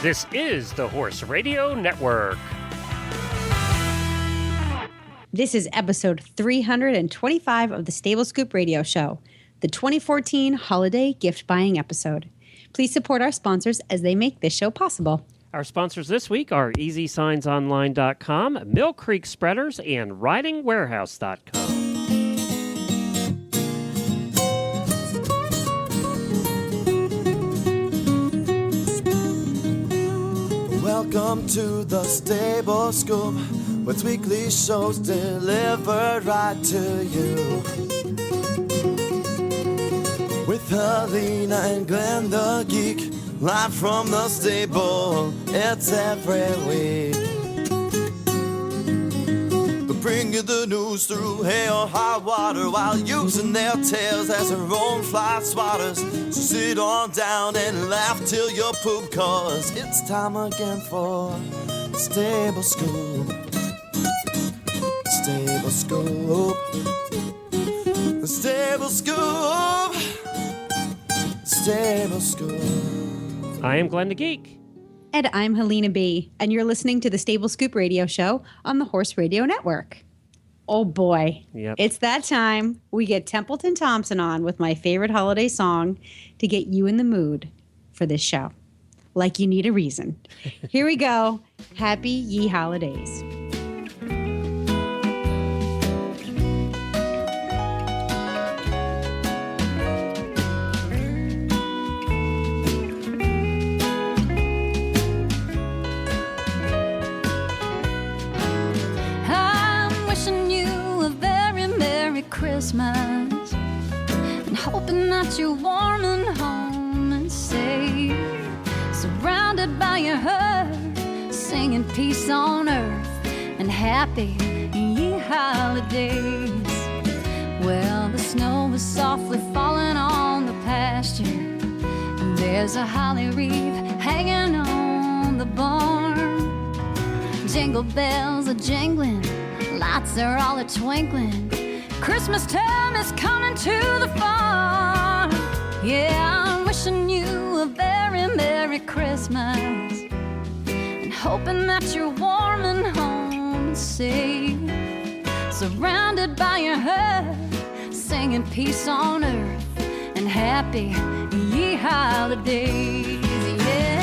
This is the Horse Radio Network. This is episode 325 of the Stable Scoop Radio Show, the 2014 holiday gift buying episode. Please support our sponsors as they make this show possible. Our sponsors this week are EasySignsOnline.com, Mill Creek Spreaders, and RidingWarehouse.com. Welcome to the Stable Scoop, with weekly shows delivered right to you. With Helena and Glenn the Geek, live from the stable, it's every week. They bring you the news through hail or high water, while using their tails as their own fly swatters. So sit on down and laugh till you poop, cause it's time again for Stable Scoop. Stable Scoop. Stable Scoop. Stable Scoop. I am Glenn the Geek. And I'm Helena B., and you're listening to the Stable Scoop Radio Show on the Horse Radio Network. Oh boy, Yep. It's that time. We get Templeton Thompson on with my favorite holiday song to get you in the mood for this show. Like you need a reason. Here we go. Happy Ye Holidays. Christmas, and hoping that you're warm and home and safe, surrounded by your herd, singing peace on earth and happy ye holidays. Well, the snow is softly falling on the pasture, and there's a holly wreath hanging on the barn. Jingle bells are jingling, lights are all a-twinkling. Christmas time is coming to the farm. Yeah, I'm wishing you a very Merry Christmas, and hoping that you're warm and home and safe, surrounded by your herd, singing peace on earth and happy ye holidays. Yeah.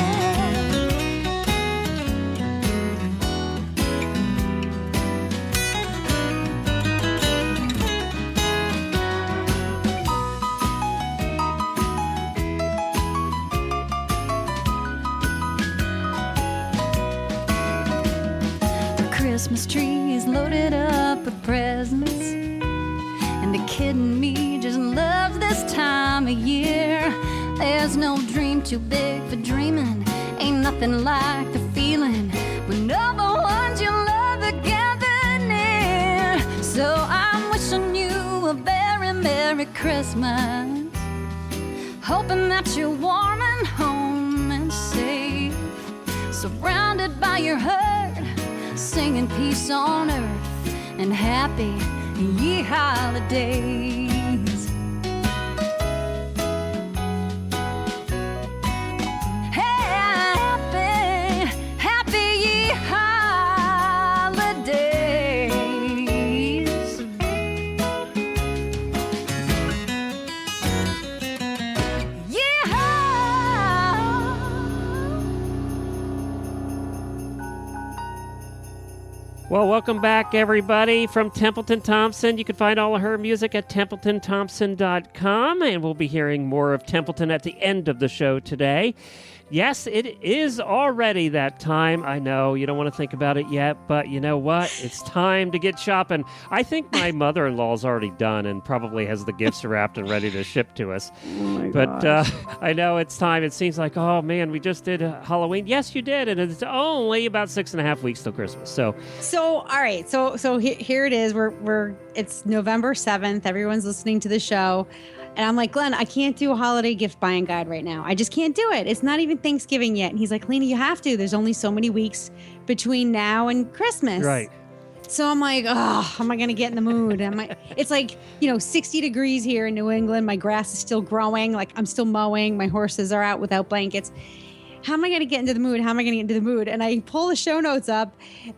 Christmas tree is loaded up with presents, and the kid in me just loves this time of year. There's no dream too big for dreaming, ain't nothing like the feeling when all the ones you love are gathered near. So I'm wishing you a very Merry Christmas, hoping that you're warm and home and safe, surrounded by your herd, singing peace on earth and happy ye holidays. Happy, happy ye holidays. Well, welcome back, everybody, from Templeton Thompson. You can find all of her music at TempletonThompson.com, and we'll be hearing more of Templeton at the end of the show today. Yes, it is already that time. I know you don't want to think about it yet, but you know what? It's time to get shopping. I think my mother-in-law's already done and probably has the gifts wrapped and ready to ship to us. Oh my But I know it's time. It seems like, oh man, we just did Halloween. Yes, you did, and it's only about 6.5 weeks till Christmas. So all right. So here it is. It's November 7th. Everyone's listening to the show. And I'm like, Glenn, I can't do a holiday gift buying guide right now. I just can't do it. It's not even Thanksgiving yet. And he's like, Lena, you have to. There's only so many weeks between now and Christmas. right. So I'm like, oh, how am I going to get in the mood? It's like, 60 degrees here in New England. My grass is still growing. Like I'm still mowing. My horses are out without blankets. how am I going to get into the mood? How am I going to get into the mood? And I pull the show notes up,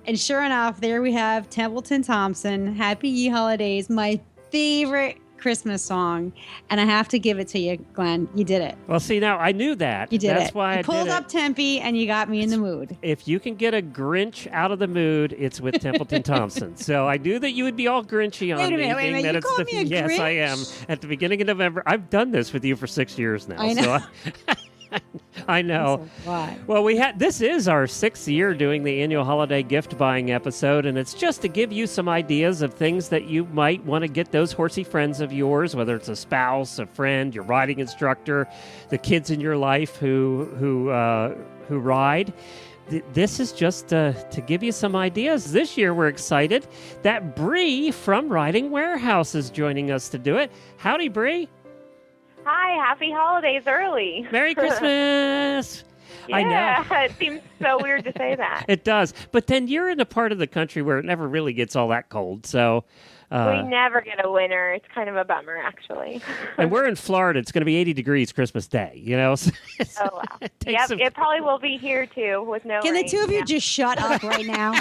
and sure enough, there we have Templeton Thompson, Happy Ye Holidays, my favorite Christmas song. And I have to give it to you, Glenn. You did it. Well, see, now I knew that. You did That's it. why you I pulled did up it. Tempe, and you got me in the mood. If you can get a Grinch out of the mood, it's with Templeton Thompson. So I knew that you would be all Grinchy on Wait a minute, being that you it's called me a yes, I am. Grinch? At the beginning of November, I've done this with you for 6 years now. I know. So I know. Why? Well, this is our 6th year doing the annual holiday gift buying episode, and it's just to give you some ideas of things that you might want to get those horsey friends of yours, whether it's a spouse, a friend, your riding instructor, the kids in your life who ride. This is just to give you some ideas. This year, we're excited that Bree from Riding Warehouse is joining us to do it. Howdy, Bree. Hi, happy holidays early. Merry Christmas. Yeah, I know. It seems so weird to say that. It does. But then you're in a part of the country where it never really gets all that cold. So We never get a winter. It's kind of a bummer, actually. and we're in Florida. It's going to be 80 degrees Christmas Day, you know? So Oh, wow. Yep, it probably will be here, too, with no Can rain. the two of you just shut up right now?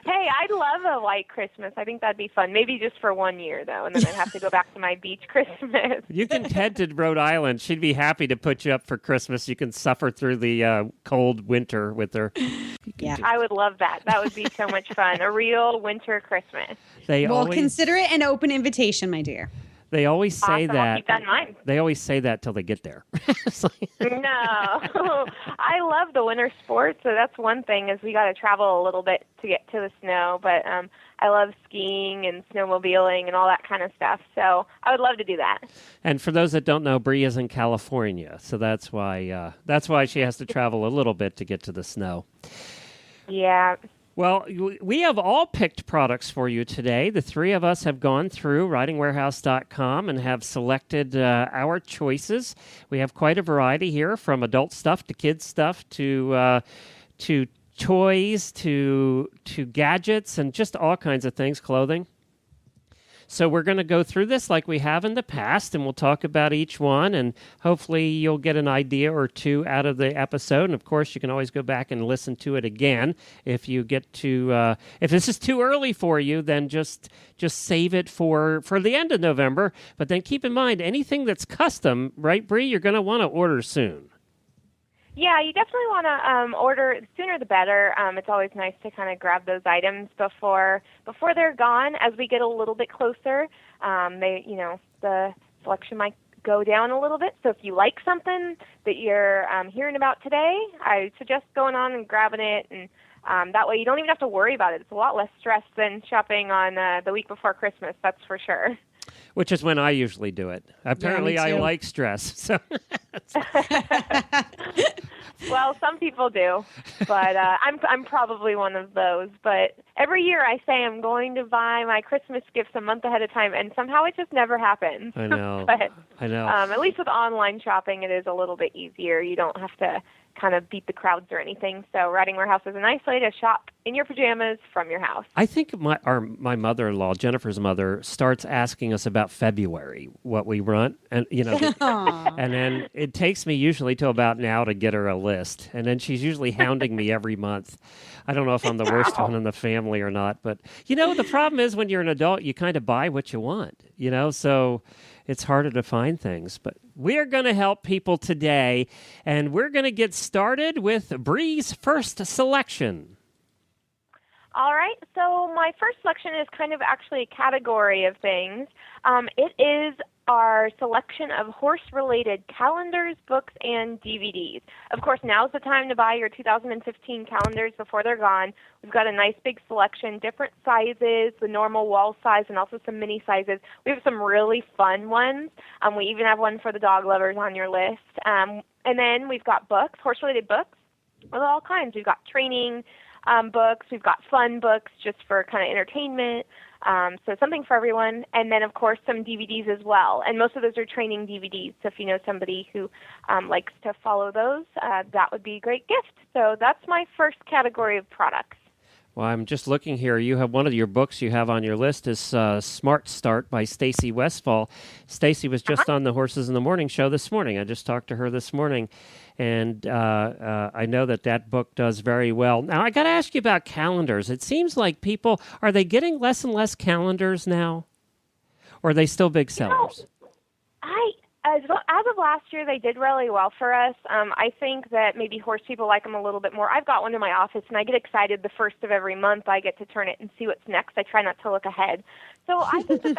Hey, I'd love a white Christmas. I think that'd be fun. Maybe just for 1 year, though, and then I'd have to go back to my beach Christmas. You can head to Rhode Island. She'd be happy to put you up for Christmas. You can suffer through the cold winter with her. Yeah. I would love that. That would be so much fun. A real winter Christmas. Well, consider it an open invitation, my dear. They always say Awesome. I'll that. keep that in mind. They always say that till they get there. It's like- No. I love the winter sports, so that's one thing is we got to travel a little bit to get to the snow, but I love skiing and snowmobiling and all that kind of stuff, so I would love to do that. And for those that don't know, Bree is in California, so that's why she has to travel a little bit to get to the snow. Yeah. Well, we have all picked products for you today. The three of us have gone through ridingwarehouse.com and have selected our choices. We have quite a variety here, from adult stuff to kids stuff to toys to gadgets and just all kinds of things, clothing. So we're going to go through this like we have in the past, and we'll talk about each one, and hopefully you'll get an idea or two out of the episode. And, of course, you can always go back and listen to it again. If you get to if this is too early for you, then just save it for the end of November. But then keep in mind, anything that's custom, right, Bree, you're going to want to order soon. Yeah, you definitely want to order sooner the better. It's always nice to kind of grab those items before they're gone. As we get a little bit closer, the selection might go down a little bit. So if you like something that you're hearing about today, I suggest going on and grabbing it, and that way you don't even have to worry about it. It's a lot less stress than shopping on the week before Christmas, that's for sure. Which is when I usually do it. Apparently, I too. like stress. So. Well, some people do, but I'm probably one of those. But every year I say I'm going to buy my Christmas gifts a month ahead of time, and somehow it just never happens. I know. But I know. at least with online shopping, it is a little bit easier. You don't have to kind of beat the crowds or anything. So Riding Warehouse is a nice way to shop in your pajamas from your house. I think my mother-in-law, Jennifer's mother, starts asking us about February, what we want, and and then it takes me usually till about now to get her a list, and then she's usually hounding me every month. I don't know if I'm the worst one in the family or not, but the problem is when you're an adult, you kind of buy what you want, so it's harder to find things. But we're going to help people today, and we're going to get started with Bree's first selection. All right, so my first selection is kind of actually a category of things. It is our selection of horse-related calendars, books, and DVDs. Of course, now's the time to buy your 2015 calendars before they're gone. We've got a nice big selection, different sizes, the normal wall size, and also some mini sizes. We have some really fun ones. We even have one for the dog lovers on your list. And then we've got books, horse-related books of all kinds. We've got training books. We've got fun books just for kind of entertainment. So something for everyone. And then, of course, some DVDs as well. And most of those are training DVDs. So if you know somebody who likes to follow those, that would be a great gift. So that's my first category of products. Well, I'm just looking here. You have one of your books you have on your list is Smart Start by Stacy Westfall. Stacy was just on the Horses in the Morning show this morning. I just talked to her this morning, and I know that book does very well. Now, I got to ask you about calendars. It seems like people, are they getting less and less calendars now? Or are they still big sellers? As of last year, they did really well for us. I think that maybe horse people like them a little bit more. I've got one in my office, and I get excited the first of every month. I get to turn it and see what's next. I try not to look ahead. So I think that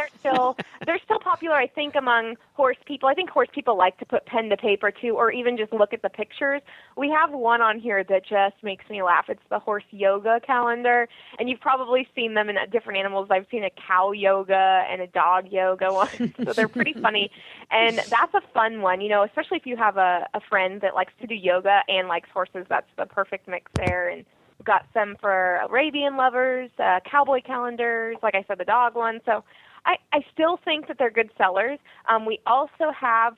they're still popular, I think, among horse people. I think horse people like to put pen to paper, too, or even just look at the pictures. We have one on here that just makes me laugh. It's the horse yoga calendar, and you've probably seen them in different animals. I've seen a cow yoga and a dog yoga one, so they're pretty funny. And that's a fun one, especially if you have a friend that likes to do yoga and likes horses. That's the perfect mix there. And we've got some for Arabian lovers, cowboy calendars, like I said, the dog one. So I still think that they're good sellers. We also have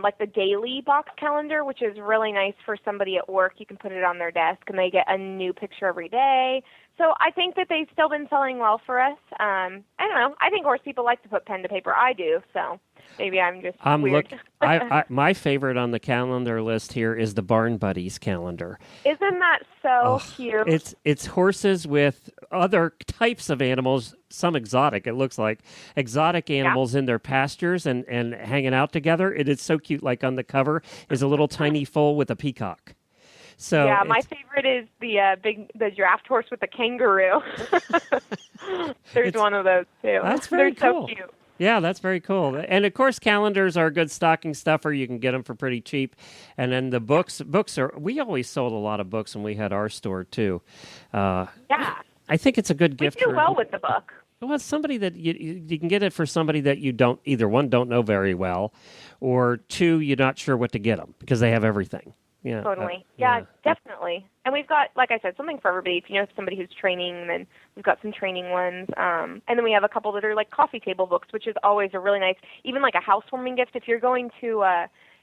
like the daily box calendar, which is really nice for somebody at work. You can put it on their desk, and they get a new picture every day. So I think that they've still been selling well for us. I don't know. I think horse people like to put pen to paper. I do, so maybe I'm just weird. My favorite on the calendar list here is the Barn Buddies calendar. Isn't that so cute? It's horses with other types of animals, some exotic, it looks like, exotic animals in their pastures and hanging out together. It is so cute. Like on the cover is a little tiny foal with a peacock. So yeah, my favorite is the draft horse with the kangaroo. There's one of those too. That's very cool. So cute. Yeah, that's very cool. And of course, calendars are a good stocking stuffer. You can get them for pretty cheap. And then the books we always sold a lot of books when we had our store too. Yeah. I think it's a good gift. We do well with the book. Well, it's somebody that you can get it for somebody that you don't, either one, don't know very well, or two, you're not sure what to get them because they have everything. Yeah, totally. Yeah, definitely. And we've got, like I said, something for everybody. If you know somebody who's training, then we've got some training ones. And then we have a couple that are like coffee table books, which is always a really nice, even like a housewarming gift. If you're going to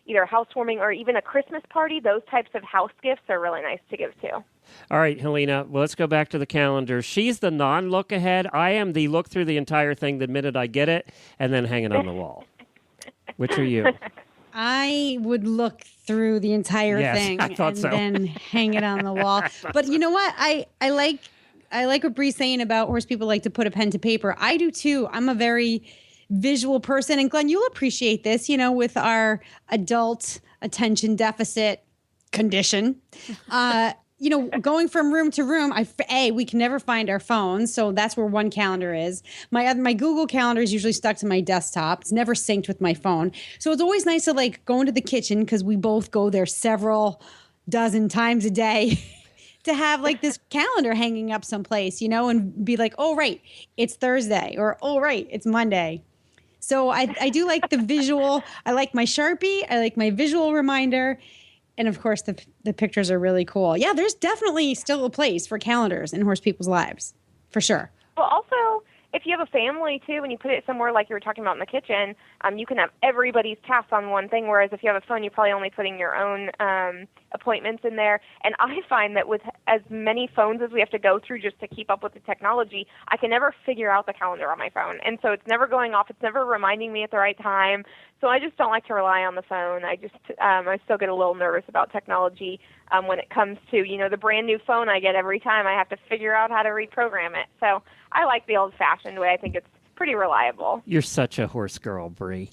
either a housewarming or even a Christmas party, those types of house gifts are really nice to give to. All right, Helena, well, let's go back to the calendar. She's the non-look ahead. I am the look through the entire thing the minute I get it and then hang it on the wall. Which are you? I would look through the entire thing and then hang it on the wall. But you know what? I like what Bree's saying about horse people like to put a pen to paper. I do too. I'm a very visual person. And Glenn, you'll appreciate this, with our adult attention deficit condition. Going from room to room, we can never find our phones, so that's where one calendar is. My Google Calendar is usually stuck to my desktop. It's never synced with my phone. So it's always nice to go into the kitchen because we both go there several dozen times a day to have this calendar hanging up someplace, and be like, oh, right, it's Thursday, or oh, right, it's Monday. So I do like the visual. I like my Sharpie. I like my visual reminder. And, of course, the pictures are really cool. Yeah, there's definitely still a place for calendars in horse people's lives, for sure. Well, also, if you have a family, too, and you put it somewhere like you were talking about in the kitchen, you can have everybody's tasks on one thing, whereas if you have a phone, you're probably only putting your own appointments in there. And I find that with as many phones as we have to go through just to keep up with the technology, I can never figure out the calendar on my phone. And so it's never going off. It's never reminding me at the right time. So I just don't like to rely on the phone. I still get a little nervous about technology when it comes to, the brand new phone I get every time. I have to figure out how to reprogram it. So I like the old-fashioned way. I think it's pretty reliable. You're such a horse girl, Bree.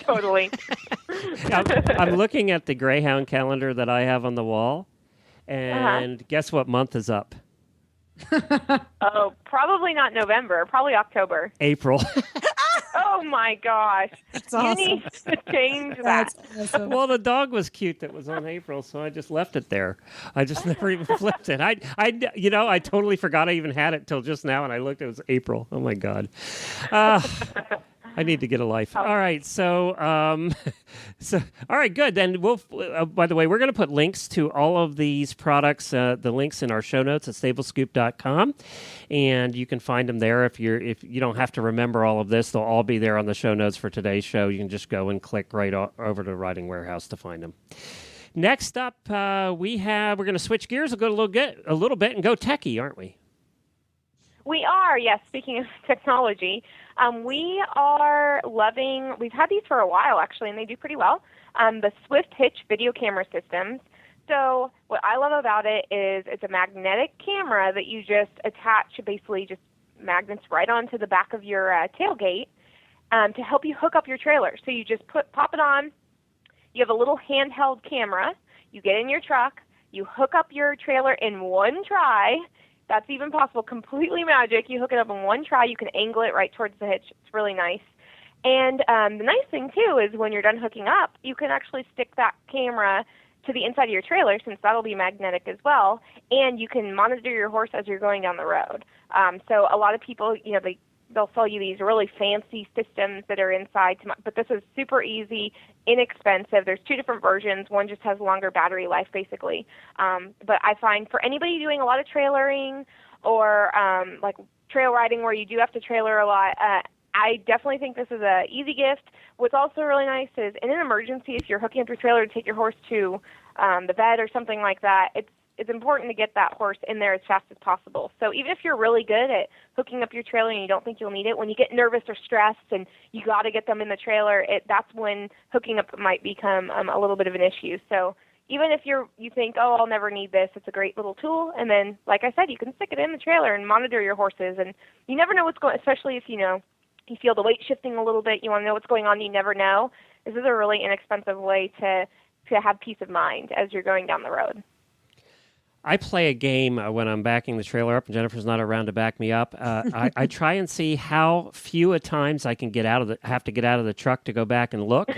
Totally. I'm looking at the Greyhound calendar that I have on the wall, and guess what month is up? Oh, probably not November. Probably October. April. Oh, my gosh. That's awesome. You need to change that. That's awesome. Well, the dog was cute that was on April, so I just left it there. I just never even flipped it. I totally forgot I even had it till just now, and I looked, it was April. Oh, my God. I need to get a life. All right, so all right, good. Then we'll. By the way, we're going to put links to all of these products. The links in our show notes at stablescoop.com, and you can find them there. If you don't have to remember all of this, they'll all be there on the show notes for today's show. You can just go and click right over to Riding Warehouse to find them. Next up, we're going to switch gears. We'll go a little bit and go techie, aren't we? We are, yes. Speaking of technology, we are loving, we've had these for a while actually, and they do pretty well, the Swift Hitch video camera systems. So what I love about it is it's a magnetic camera that you just attach, basically just magnets right onto the back of your tailgate to help you hook up your trailer. So you just pop it on, you have a little handheld camera, you get in your truck, you hook up your trailer in one try. That's even possible, completely magic. You hook it up in one try, you can angle it right towards the hitch. It's really nice. And the nice thing, too, is when you're done hooking up, you can actually stick that camera to the inside of your trailer, since that'll be magnetic as well, and you can monitor your horse as you're going down the road. So a lot of people, they'll sell you these really fancy systems that are inside, but this is super easy, inexpensive. There's two different versions. One just has longer battery life, basically. But I find for anybody doing a lot of trailering or like trail riding where you do have to trailer a lot, I definitely think this is an easy gift. What's also really nice is in an emergency, if you're hooking up your trailer to take your horse to the vet or something like that, it's important to get that horse in there as fast as possible. So even if you're really good at hooking up your trailer and you don't think you'll need it, when you get nervous or stressed and you got to get them in the trailer, that's when hooking up might become a little bit of an issue. So even if you think, oh, I'll never need this, it's a great little tool. And then, like I said, you can stick it in the trailer and monitor your horses. And you never know what's going, especially if you feel the weight shifting a little bit, you want to know what's going on, you never know. This is a really inexpensive way to have peace of mind as you're going down the road. I play a game when I'm backing the trailer up, and Jennifer's not around to back me up. I try and see how few at times I can have to get out of the truck to go back and look.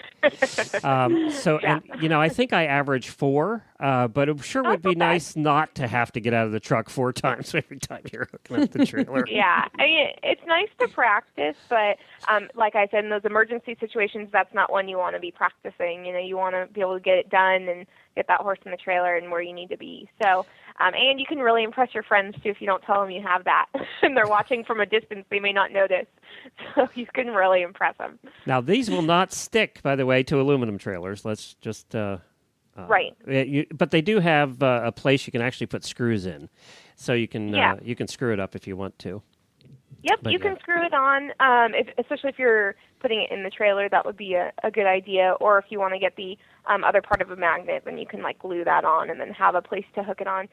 And I think I average 4, but it sure would be nice not to have to get out of the truck 4 times every time you're hooking up the trailer. Yeah, I mean, it's nice to practice, but like I said, in those emergency situations, that's not one you want to be practicing. You want to be able to get it done and get that horse in the trailer and where you need to be. So, and you can really impress your friends, too, if you don't tell them you have that. And they're watching from a distance, they may not notice. So you can really impress them. Now, these will not stick, by the way, to aluminum trailers. Let's just... right. But they do have a place you can actually put screws in. So you can screw it up if you want to. Yep, you can screw it on, especially if you're putting it in the trailer. That would be a good idea. Or if you want to get the other part of a magnet, then you can glue that on and then have a place to hook it on.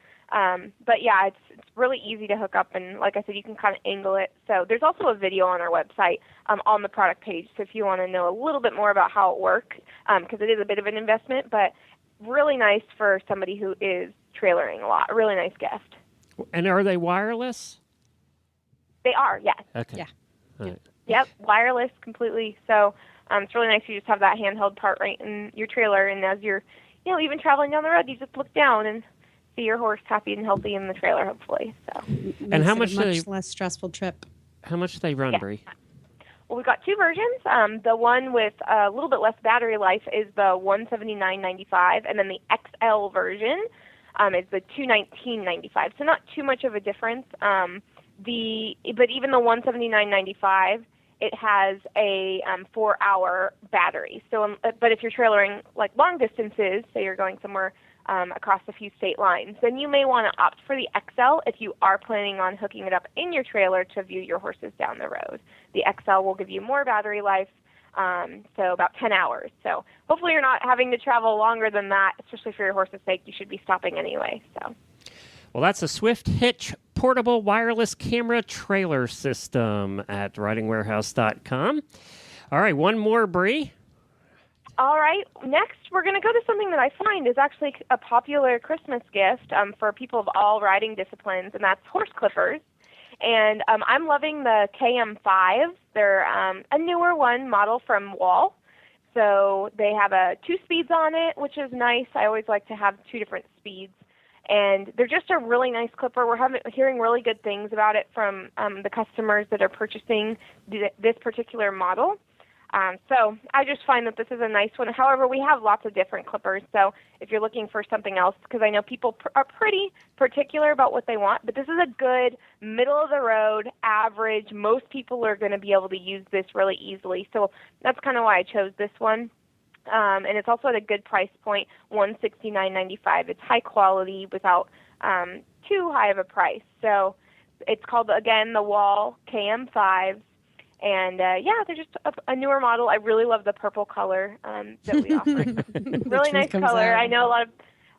But yeah, it's really easy to hook up, and like I said, you can kind of angle it. So there's also a video on our website on the product page. So if you want to know a little bit more about how it works, because it is a bit of an investment, but really nice for somebody who is trailering a lot. A really nice gift. And are they wireless? They are, yes. Okay. Yeah. All right. Yep, wireless completely. So it's really nice. You just have that handheld part right in your trailer, and as you're, even traveling down the road, you just look down and see your horse happy and healthy in the trailer, hopefully. So. And how much? Much less stressful trip. How much do they run, Bree? Well, we've got 2 versions. The one with a little bit less battery life is the $179.95, and then the XL version is the $219.95. So not too much of a difference. But even the $179.95, it has a 4-hour battery. So, but if you're trailering long distances, say you're going somewhere across a few state lines, then you may want to opt for the XL if you are planning on hooking it up in your trailer to view your horses down the road. The XL will give you more battery life, so about 10 hours. So hopefully you're not having to travel longer than that, especially for your horse's sake. You should be stopping anyway. So. Well, that's a Swift Hitch portable wireless camera trailer system at ridingwarehouse.com. All right, one more, Bree. All right, next we're going to go to something that I find is actually a popular Christmas gift for people of all riding disciplines, and that's horse clippers. And I'm loving the KM5. They're a newer one model from Wall. So they have 2 speeds on it, which is nice. I always like to have 2 different speeds. And they're just a really nice clipper. We're hearing really good things about it from the customers that are purchasing this particular model. So I just find that this is a nice one. However, we have lots of different clippers. So if you're looking for something else, because I know people are pretty particular about what they want, but this is a good middle-of-the-road, average. Most people are going to be able to use this really easily. So that's kind of why I chose this one. And it's also at a good price point, $169.95. It's high quality without too high of a price. So it's called, again, the Wall KM5s. And, they're just a newer model. I really love the purple color that we offer. Really nice color. I know a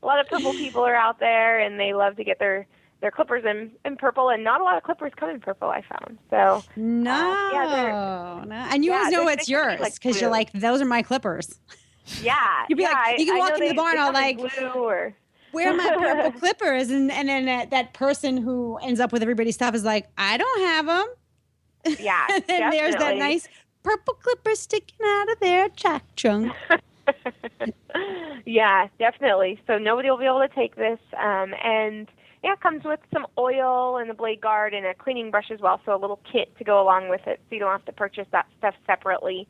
lot of purple people are out there, and they love to get their clippers in purple, and not a lot of clippers come in purple, I found. So no. And you always know it's yours because you're like, those are my clippers. Yeah. You'd be like, you can walk in the barn all like, where are my purple clippers? And then that person who ends up with everybody's stuff is like, I don't have them. Yeah, and then there's that nice purple clipper sticking out of their jack trunk. Yeah, definitely. So nobody will be able to take this. And it comes with some oil and a blade guard and a cleaning brush as well, so a little kit to go along with it, so you don't have to purchase that stuff separately.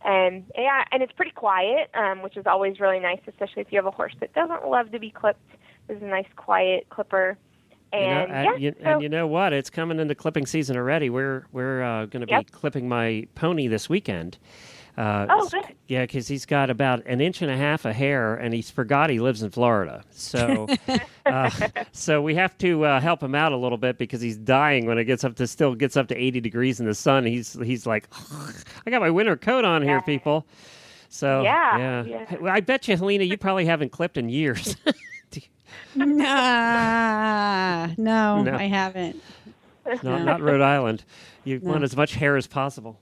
And and it's pretty quiet, which is always really nice, especially if you have a horse that doesn't love to be clipped. This is a nice, quiet clipper. And you know what? It's coming into clipping season already. We're going to be clipping my pony this weekend. Good. Yeah, because he's got about 1.5 inches of hair, and he's forgot he lives in Florida. So, so we have to help him out a little bit because he's dying when it gets up to 80 degrees in the sun. He's like, I got my winter coat on here, people. So yeah. Well, I bet you, Helena, you probably haven't clipped in years. No, I haven't. No, not Rhode Island. You want as much hair as possible.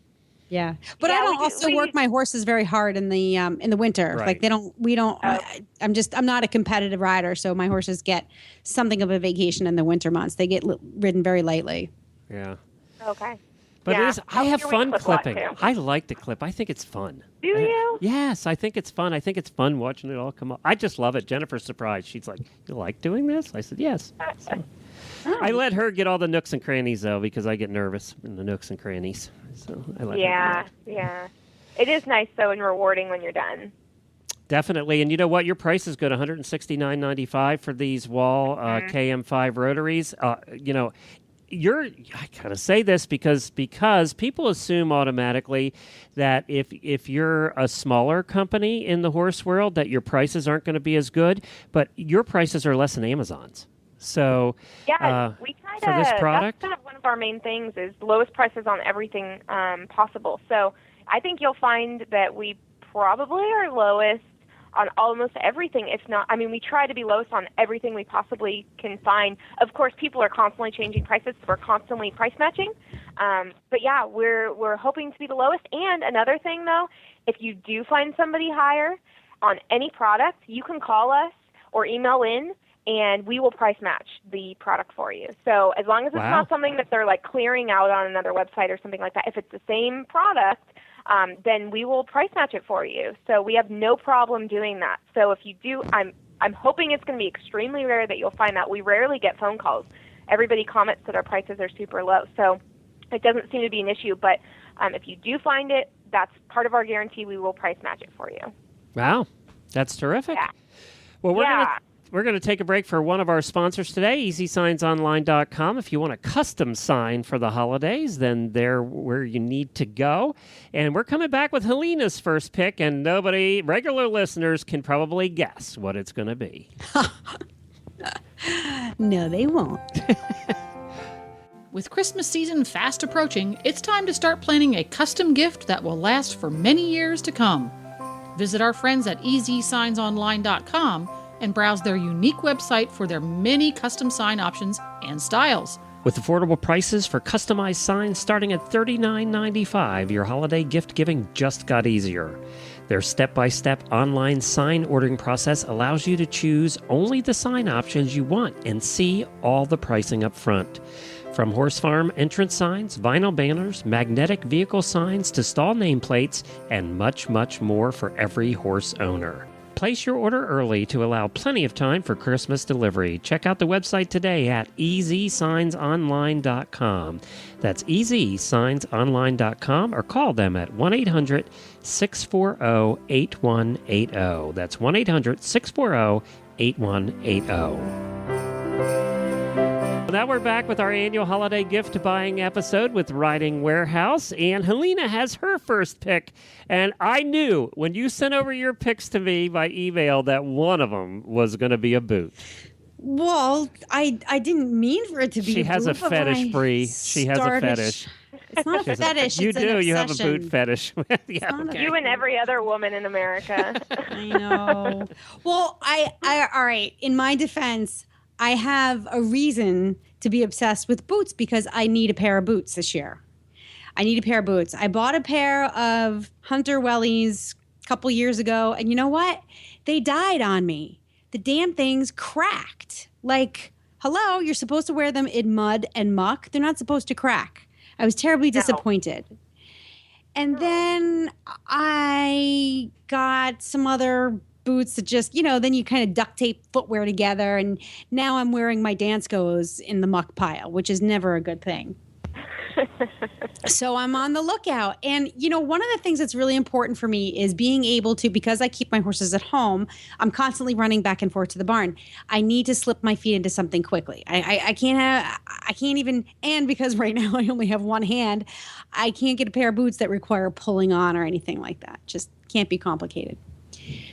Yeah, but I don't also work my horses very hard in the winter. Right. Like we don't. I'm not a competitive rider, so my horses get something of a vacation in the winter months. They get ridden very lightly. Yeah. Okay. But I have fun clipping. I like to clip. I think it's fun. Do you? Yes, I think it's fun. I think it's fun watching it all come up. I just love it. Jennifer's surprised. She's like, "You like doing this?" I said, "Yes." So, I let her get all the nooks and crannies, though, because I get nervous in the nooks and crannies. So I let her do that. Yeah. It is nice, though, and rewarding when you're done. Definitely. And you know what? Your price is good, $169.95 for these Wall KM5 rotaries. I gotta say this because people assume automatically that if you're a smaller company in the horse world that your prices aren't going to be as good, but your prices are less than Amazon's. So we try to. For this product, that's kind of one of our main things is lowest prices on everything possible. So I think you'll find that we probably are lowest on almost everything, if not, we try to be lowest on everything we possibly can find. Of course, people are constantly changing prices, so we're constantly price matching. But yeah, we're hoping to be the lowest. And another thing, though, if you do find somebody higher on any product, you can call us or email in, and we will price match the product for you. So as long as it's not something that they're like clearing out on another website or something like that, if it's the same product, then we will price match it for you. So we have no problem doing that. So if you do, I'm hoping it's going to be extremely rare that you'll find that. We rarely get phone calls. Everybody comments that our prices are super low. So it doesn't seem to be an issue. But if you do find it, that's part of our guarantee. We will price match it for you. Wow. That's terrific. Yeah. Well, we're going to take a break for one of our sponsors today, EasySignsOnline.com. If you want a custom sign for the holidays, then they're where you need to go. And we're coming back with Helena's first pick, and regular listeners can probably guess what it's going to be. No, they won't. With Christmas season fast approaching, it's time to start planning a custom gift that will last for many years to come. Visit our friends at EasySignsOnline.com and browse their unique website for their many custom sign options and styles. With affordable prices for customized signs starting at $39.95, your holiday gift giving just got easier. Their step-by-step online sign ordering process allows you to choose only the sign options you want and see all the pricing up front. From horse farm entrance signs, vinyl banners, magnetic vehicle signs to stall nameplates, and much, much more for every horse owner. Place your order early to allow plenty of time for Christmas delivery. Check out the website today at EasySignsOnline.com. That's EasySignsOnline.com or call them at 1-800-640-8180. That's 1-800-640-8180. Now we're back with our annual holiday gift buying episode with Riding Warehouse, and Helena has her first pick. And I knew when you sent over your picks to me by email that one of them was going to be a boot. Well, I didn't mean for it to be. She has a boob, but fetish, I Bree. She has a started- fetish. It's not a fetish. You it's do. An You have a boot obsession. fetish. Yeah, not a- okay. You and every other woman in America. I know. Well, I all right. In my defense, I have a reason to be obsessed with boots because I need a pair of boots this year. I need a pair of boots. I bought a pair of Hunter Wellies a couple years ago, and you know what? They died on me. The damn things cracked. Like, hello, you're supposed to wear them in mud and muck. They're not supposed to crack. I was terribly disappointed. And then I got some other boots that just, then you kind of duct tape footwear together. And now I'm wearing my dance goes in the muck pile, which is never a good thing. So I'm on the lookout. And, one of the things that's really important for me is being able to, because I keep my horses at home, I'm constantly running back and forth to the barn. I need to slip my feet into something quickly. I can't even, and because right now I only have one hand, I can't get a pair of boots that require pulling on or anything like that. Just can't be complicated.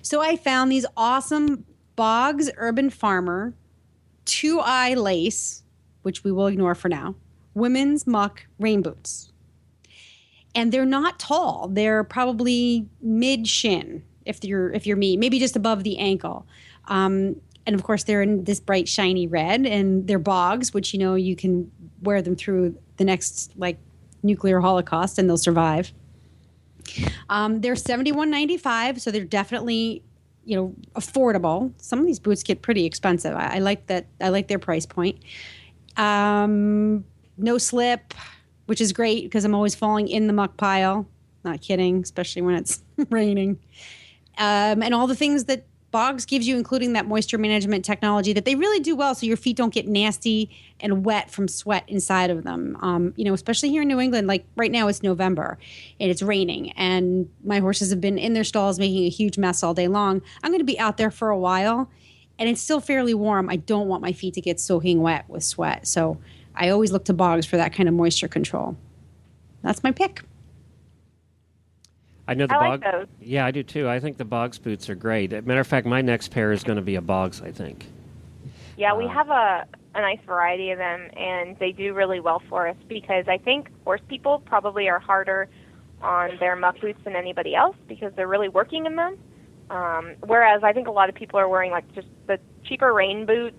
So I found these awesome Boggs Urban Farmer 2-eye lace, which we will ignore for now, women's muck rain boots. And they're not tall. They're probably mid shin if you're me, maybe just above the ankle. And of course they're in this bright shiny red, and they're Boggs, which you can wear them through the next nuclear holocaust and they'll survive. They're $71.95, so they're definitely affordable. Some of these boots get pretty expensive. I like that. I like their price point. No slip, which is great because I'm always falling in the muck pile. Not kidding, especially when it's raining. And all the things that Boggs gives you, including that moisture management technology that they really do well so your feet don't get nasty and wet from sweat inside of them. Especially here in New England, like right now it's November and it's raining and my horses have been in their stalls making a huge mess all day long. I'm going to be out there for a while and it's still fairly warm. I don't want my feet to get soaking wet with sweat. So I always look to Boggs for that kind of moisture control. That's my pick. I know the I like Boggs. those. Yeah, I do too. I think the Boggs boots are great. Matter of fact, my next pair is going to be a Boggs, I think. Yeah, we have a nice variety of them, and they do really well for us because I think horse people probably are harder on their muck boots than anybody else because they're really working in them. Whereas I think a lot of people are wearing just the cheaper rain boots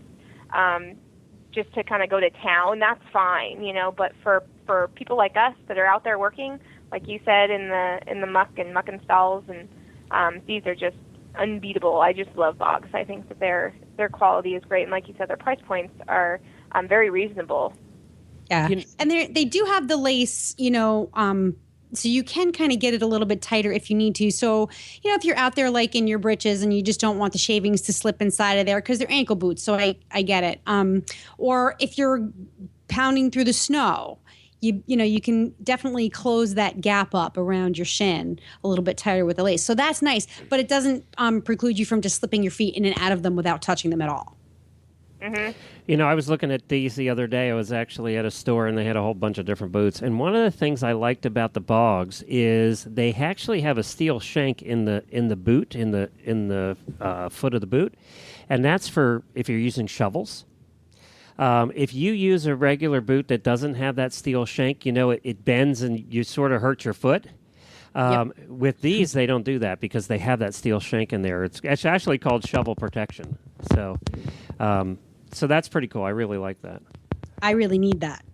just to kind of go to town. That's fine, but for people like us that are out there working, like you said, in the muck and stalls, and these are just unbeatable. I just love Boggs. I think that their quality is great, and like you said, their price points are very reasonable. Yeah, and they do have the lace, so you can kind of get it a little bit tighter if you need to. So, if you're out there like in your britches and you just don't want the shavings to slip inside of there because they're ankle boots, so I get it. Or if you're pounding through the snow, you can definitely close that gap up around your shin a little bit tighter with the lace. So that's nice, but it doesn't preclude you from just slipping your feet in and out of them without touching them at all. Mm-hmm. I was looking at these the other day. I was actually at a store and they had a whole bunch of different boots. And one of the things I liked about the Boggs is they actually have a steel shank in the boot, in the foot of the boot, and that's for if you're using shovels. If you use a regular boot that doesn't have that steel shank, it bends and you sort of hurt your foot. With these, they don't do that because they have that steel shank in there. It's actually called shovel protection. So that's pretty cool. I really like that. I really need that.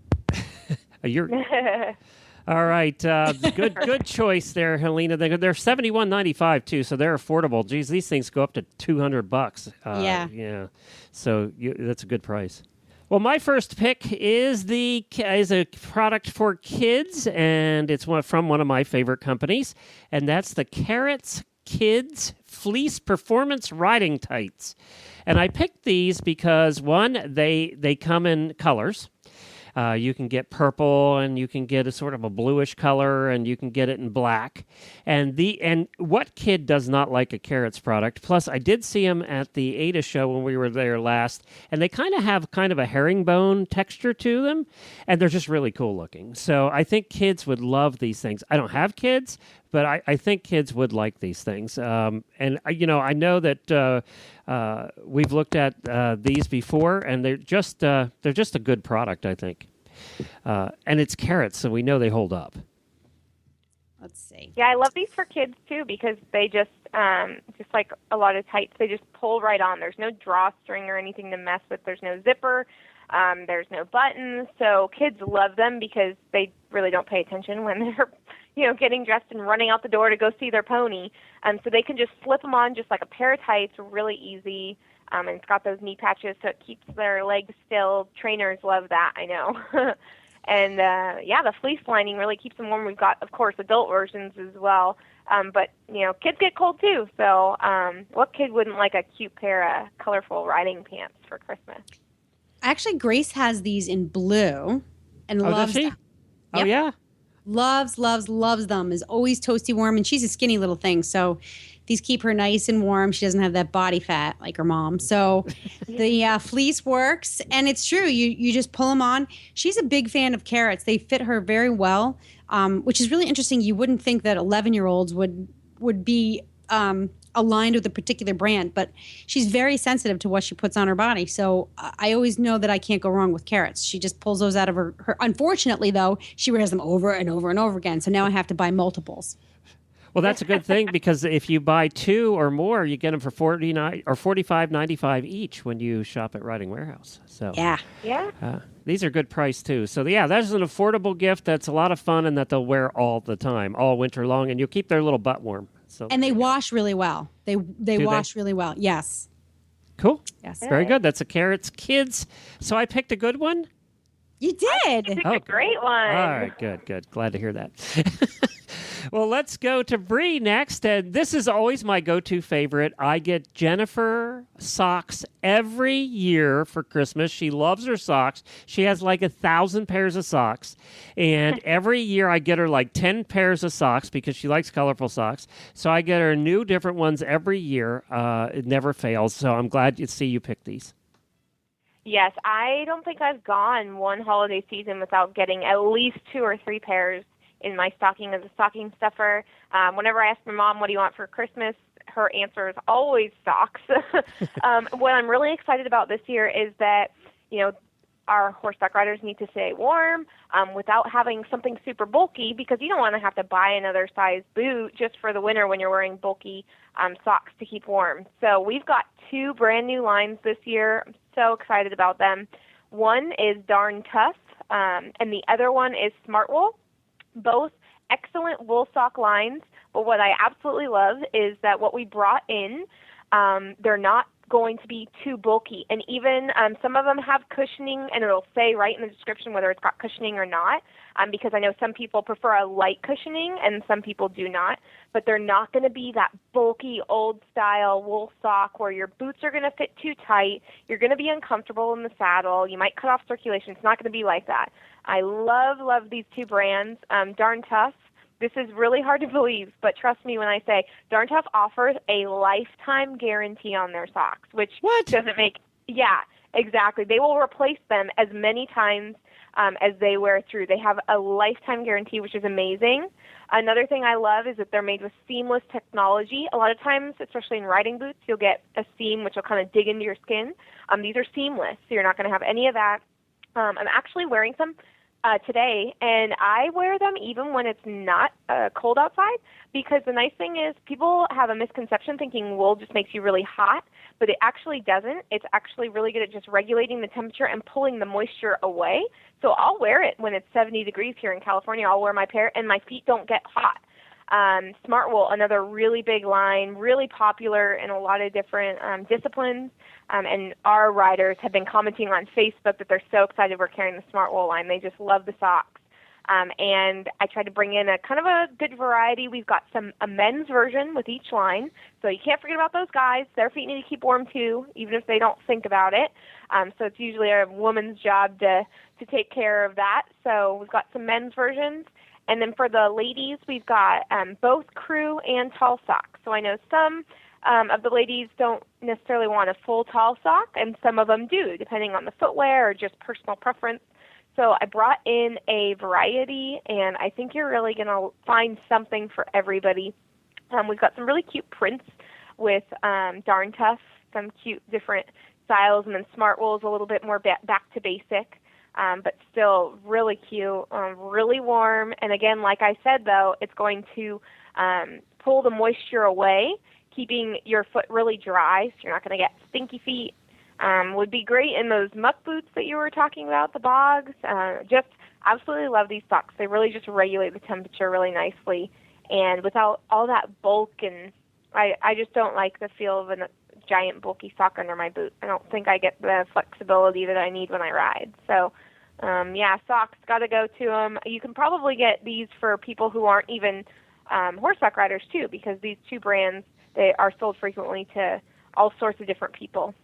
All right. Good choice there, Helena. They're $71.95 too, so they're affordable. Geez, these things go up to $200. Yeah. So that's a good price. Well, my first pick is a product for kids, and it's from one of my favorite companies, and that's the Carrots Kids Fleece Performance Riding Tights. And I picked these because, one, they come in colors. You can get purple, and you can get a sort of a bluish color, and you can get it in black. And what kid does not like a Carrots product? Plus, I did see them at the Ada show when we were there last, and they kind of have a herringbone texture to them, and they're just really cool looking. So I think kids would love these things. I don't have kids, but I think kids would like these things. And I know that we've looked at these before, and they're just a good product, I think. And it's carrots, so we know they hold up. Let's see. Yeah, I love these for kids too because they just like a lot of tights, they just pull right on. There's no drawstring or anything to mess with. There's no zipper. There's no buttons. So kids love them because they really don't pay attention when they're, getting dressed and running out the door to go see their pony. So they can just slip them on just like a pair of tights, really easy. And it's got those knee patches, so it keeps their legs still. Trainers love that, I know. And, the fleece lining really keeps them warm. We've got, of course, adult versions as well. But, kids get cold, too. So what kid wouldn't like a cute pair of colorful riding pants for Christmas? Actually, Grace has these in blue and loves them. Oh, Yep. yeah? Loves them. Is always toasty warm, and she's a skinny little thing, so these keep her nice and warm. She doesn't have that body fat like her mom. So the fleece works, and it's true. You just pull them on. She's a big fan of carrots. They fit her very well, which is really interesting. You wouldn't think that 11-year-olds would be aligned with a particular brand, but she's very sensitive to what she puts on her body. So I always know that I can't go wrong with carrots. She just pulls those out of her. Unfortunately, though, she wears them over and over and over again. So now I have to buy multiples. Well, that's a good thing because if you buy two or more, you get them for $49 or $45.95 each when you shop at Riding Warehouse. So yeah. These are good price too. So that's an affordable gift that's a lot of fun and that they'll wear all the time, all winter long, and you'll keep their little butt warm. So and they wash really well. They wash really well. Yes. Cool. Yes. Very good. That's a Carrots Kids. So I picked a good one. You did. It's a great one. All right. Good. Glad to hear that. Well, let's go to Bree next. And this is always my go-to favorite. I get Jennifer socks every year for Christmas. She loves her socks. She has like 1,000 pairs of socks. And every year I get her like 10 pairs of socks because she likes colorful socks. So I get her new different ones every year. It never fails. So I'm glad to see you pick these. Yes, I don't think I've gone one holiday season without getting at least 2 or 3 pairs in my stocking as a stocking stuffer. Whenever I ask my mom, what do you want for Christmas, her answer is always socks. What I'm really excited about this year is that, our horseback riders need to stay warm without having something super bulky because you don't want to have to buy another size boot just for the winter when you're wearing bulky socks to keep warm. So we've got 2 brand new lines this year. I'm so excited about them. One is Darn Tough, and the other one is Smart Wool. Both excellent wool sock lines, but what I absolutely love is that what we brought in, they're not going to be too bulky. And even some of them have cushioning, and it'll say right in the description whether it's got cushioning or not, because I know some people prefer a light cushioning and some people do not. But they're not going to be that bulky, old-style wool sock where your boots are going to fit too tight. You're going to be uncomfortable in the saddle. You might cut off circulation. It's not going to be like that. I love these 2 brands. Darn Tough. This is really hard to believe, but trust me when I say Darn Tough offers a lifetime guarantee on their socks, which doesn't make, exactly. They will replace them as many times as they wear through. They have a lifetime guarantee, which is amazing. Another thing I love is that they're made with seamless technology. A lot of times, especially in riding boots, you'll get a seam which will kind of dig into your skin. These are seamless, so you're not going to have any of that. I'm actually wearing some today, and I wear them even when it's not cold outside because the nice thing is people have a misconception thinking wool just makes you really hot, but it actually doesn't. It's actually really good at just regulating the temperature and pulling the moisture away. So I'll wear it when it's 70 degrees here in California. I'll wear my pair, and my feet don't get hot. Smart Wool, another really big line, really popular in a lot of different disciplines. And our riders have been commenting on Facebook that they're so excited we're carrying the Smart Wool line. They just love the socks. And I tried to bring in a kind of a good variety. We've got a men's version with each line. So you can't forget about those guys. Their feet need to keep warm too, even if they don't think about it. So it's usually a woman's job to take care of that. So we've got some men's versions. And then for the ladies, we've got both crew and tall socks. So I know some of the ladies don't necessarily want a full tall sock, and some of them do, depending on the footwear or just personal preference. So I brought in a variety, and I think you're really going to find something for everybody. We've got some really cute prints with Darn Tough, some cute different styles, and then Smart Wool's a little bit more back to basic, but still really cute, really warm. And again, like I said, though, it's going to pull the moisture away, keeping your foot really dry, so you're not going to get stinky feet. Would be great in those muck boots that you were talking about, the bogs. Just absolutely love these socks. They really just regulate the temperature really nicely. And without all that bulk, and I just don't like the feel of a giant bulky sock under my boot. I don't think I get the flexibility that I need when I ride. So, socks, got to go to them. You can probably get these for people who aren't even horseback riders too, because these two brands, they are sold frequently to all sorts of different people.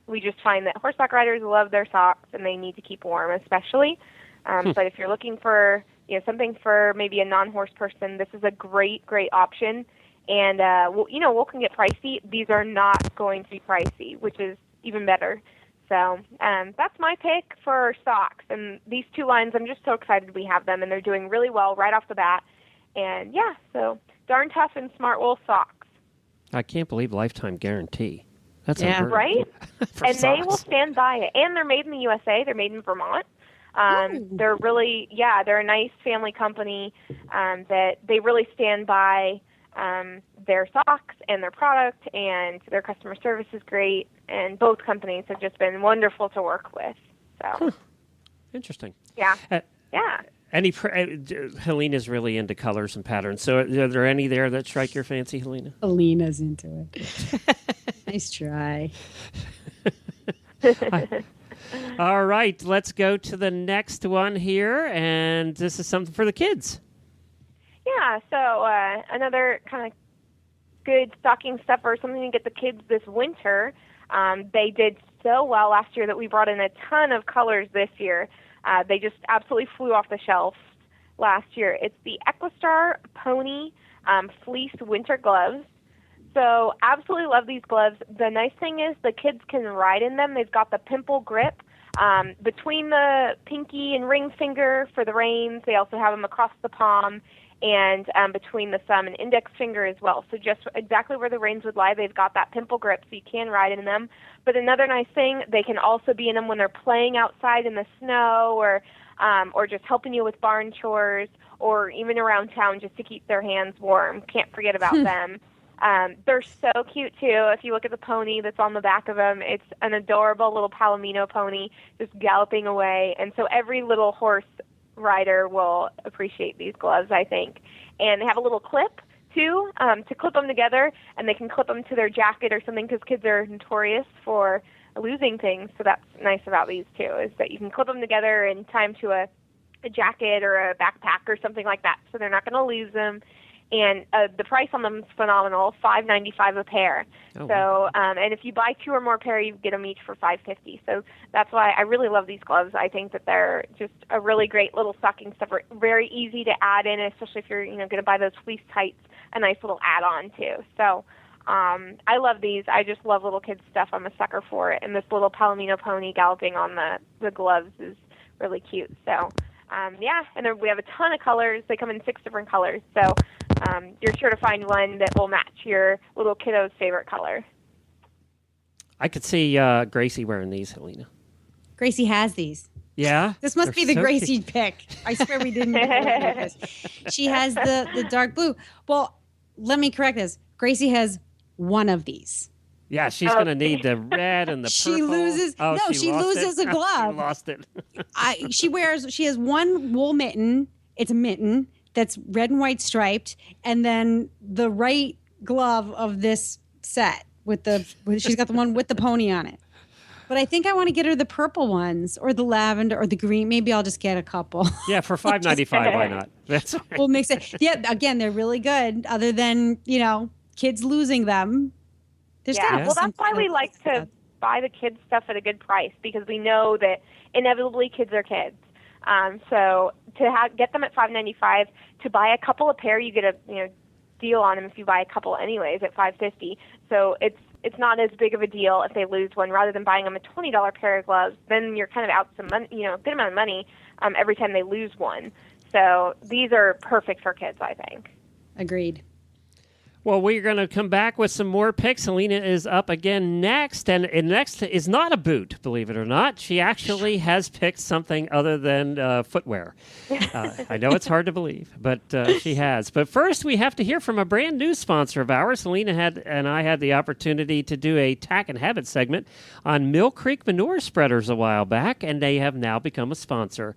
We just find that horseback riders love their socks and they need to keep warm, especially. But if you're looking for something for maybe a non-horse person, this is a great option. And wool can get pricey. These are not going to be pricey, which is even better. So that's my pick for socks. And these two lines, I'm just so excited we have them, and they're doing really well right off the bat. And so Darn Tough and Smart Wool socks. I can't believe lifetime guarantee. That's right. And socks. They will stand by it. And they're made in the USA. They're made in Vermont. They're really, they're a nice family company that they really stand by their socks and their product, and their customer service is great. And both companies have just been wonderful to work with. So, Interesting. Yeah. Helena's really into colors and patterns. So are there any there that strike your fancy, Helena? Helena's into it. Nice try. All right, let's go to the next one here, and this is something for the kids. Yeah, so another kind of good stocking stuffer, something to get the kids this winter. They did so well last year that we brought in a ton of colors this year. They just absolutely flew off the shelf last year. It's the Equistar Pony Fleece Winter Gloves. So absolutely love these gloves. The nice thing is the kids can ride in them. They've got the pimple grip between the pinky and ring finger for the reins. They also have them across the palm and between the thumb and index finger as well. So just exactly where the reins would lie, they've got that pimple grip, so you can ride in them. But another nice thing, they can also be in them when they're playing outside in the snow, or just helping you with barn chores, or even around town just to keep their hands warm. Can't forget about them. They're so cute, too. If you look at the pony that's on the back of them, it's an adorable little Palomino pony just galloping away. And so every little horse rider will appreciate these gloves, I think. And they have a little clip, too, to clip them together, and they can clip them to their jacket or something, because kids are notorious for losing things. So that's nice about these, too, is that you can clip them together and tie them to a jacket or a backpack or something like that, so they're not going to lose them. And the price on them is phenomenal, $5.95 a pair. Oh, so, and if you buy two or more pair, you get them each for $5.50. So that's why I really love these gloves. I think that they're just a really great little stocking stuffer, very easy to add in, especially if you're going to buy those fleece tights, a nice little add-on too. So I love these. I just love little kids stuff. I'm a sucker for it. And this little Palomino pony galloping on the gloves is really cute. So. And then we have a ton of colors. They come in 6 different colors. So you're sure to find one that will match your little kiddo's favorite color. I could see Gracie wearing these, Helena. Gracie has these. Yeah? This must be the so Gracie pick. I swear we didn't do this. She has the dark blue. Well, let me correct this. Gracie has one of these. Yeah, she's going to need the red and the purple. She loses. She loses a glove. She lost it. She has one wool mitten. It's a mitten that's red and white striped, and then the right glove of this set she's got the one with the pony on it. But I think I want to get her the purple ones, or the lavender, or the green. Maybe I'll just get a couple. Yeah, for $5.95, why not? That's we'll mix it. Yeah, again, they're really good. Other than kids losing them. Well, that's why we like to buy the kids' stuff at a good price, because we know that inevitably kids are kids. So to get them at $5.95, to buy a couple of pair, you get a deal on them if you buy a couple anyways at $5.50. So it's it's not as big of a deal if they lose one, rather than buying them a $20 pair of gloves. Then you're kind of out some money, a good amount of money every time they lose one. So these are perfect for kids, I think. Agreed. Well, we're going to come back with some more picks. Helena is up again next, and next is not a boot, believe it or not. She actually has picked something other than footwear. I know it's hard to believe, but she has. But first, we have to hear from a brand new sponsor of ours. Helena and I had the opportunity to do a Tack and Habit segment on Mill Creek manure spreaders a while back, and they have now become a sponsor.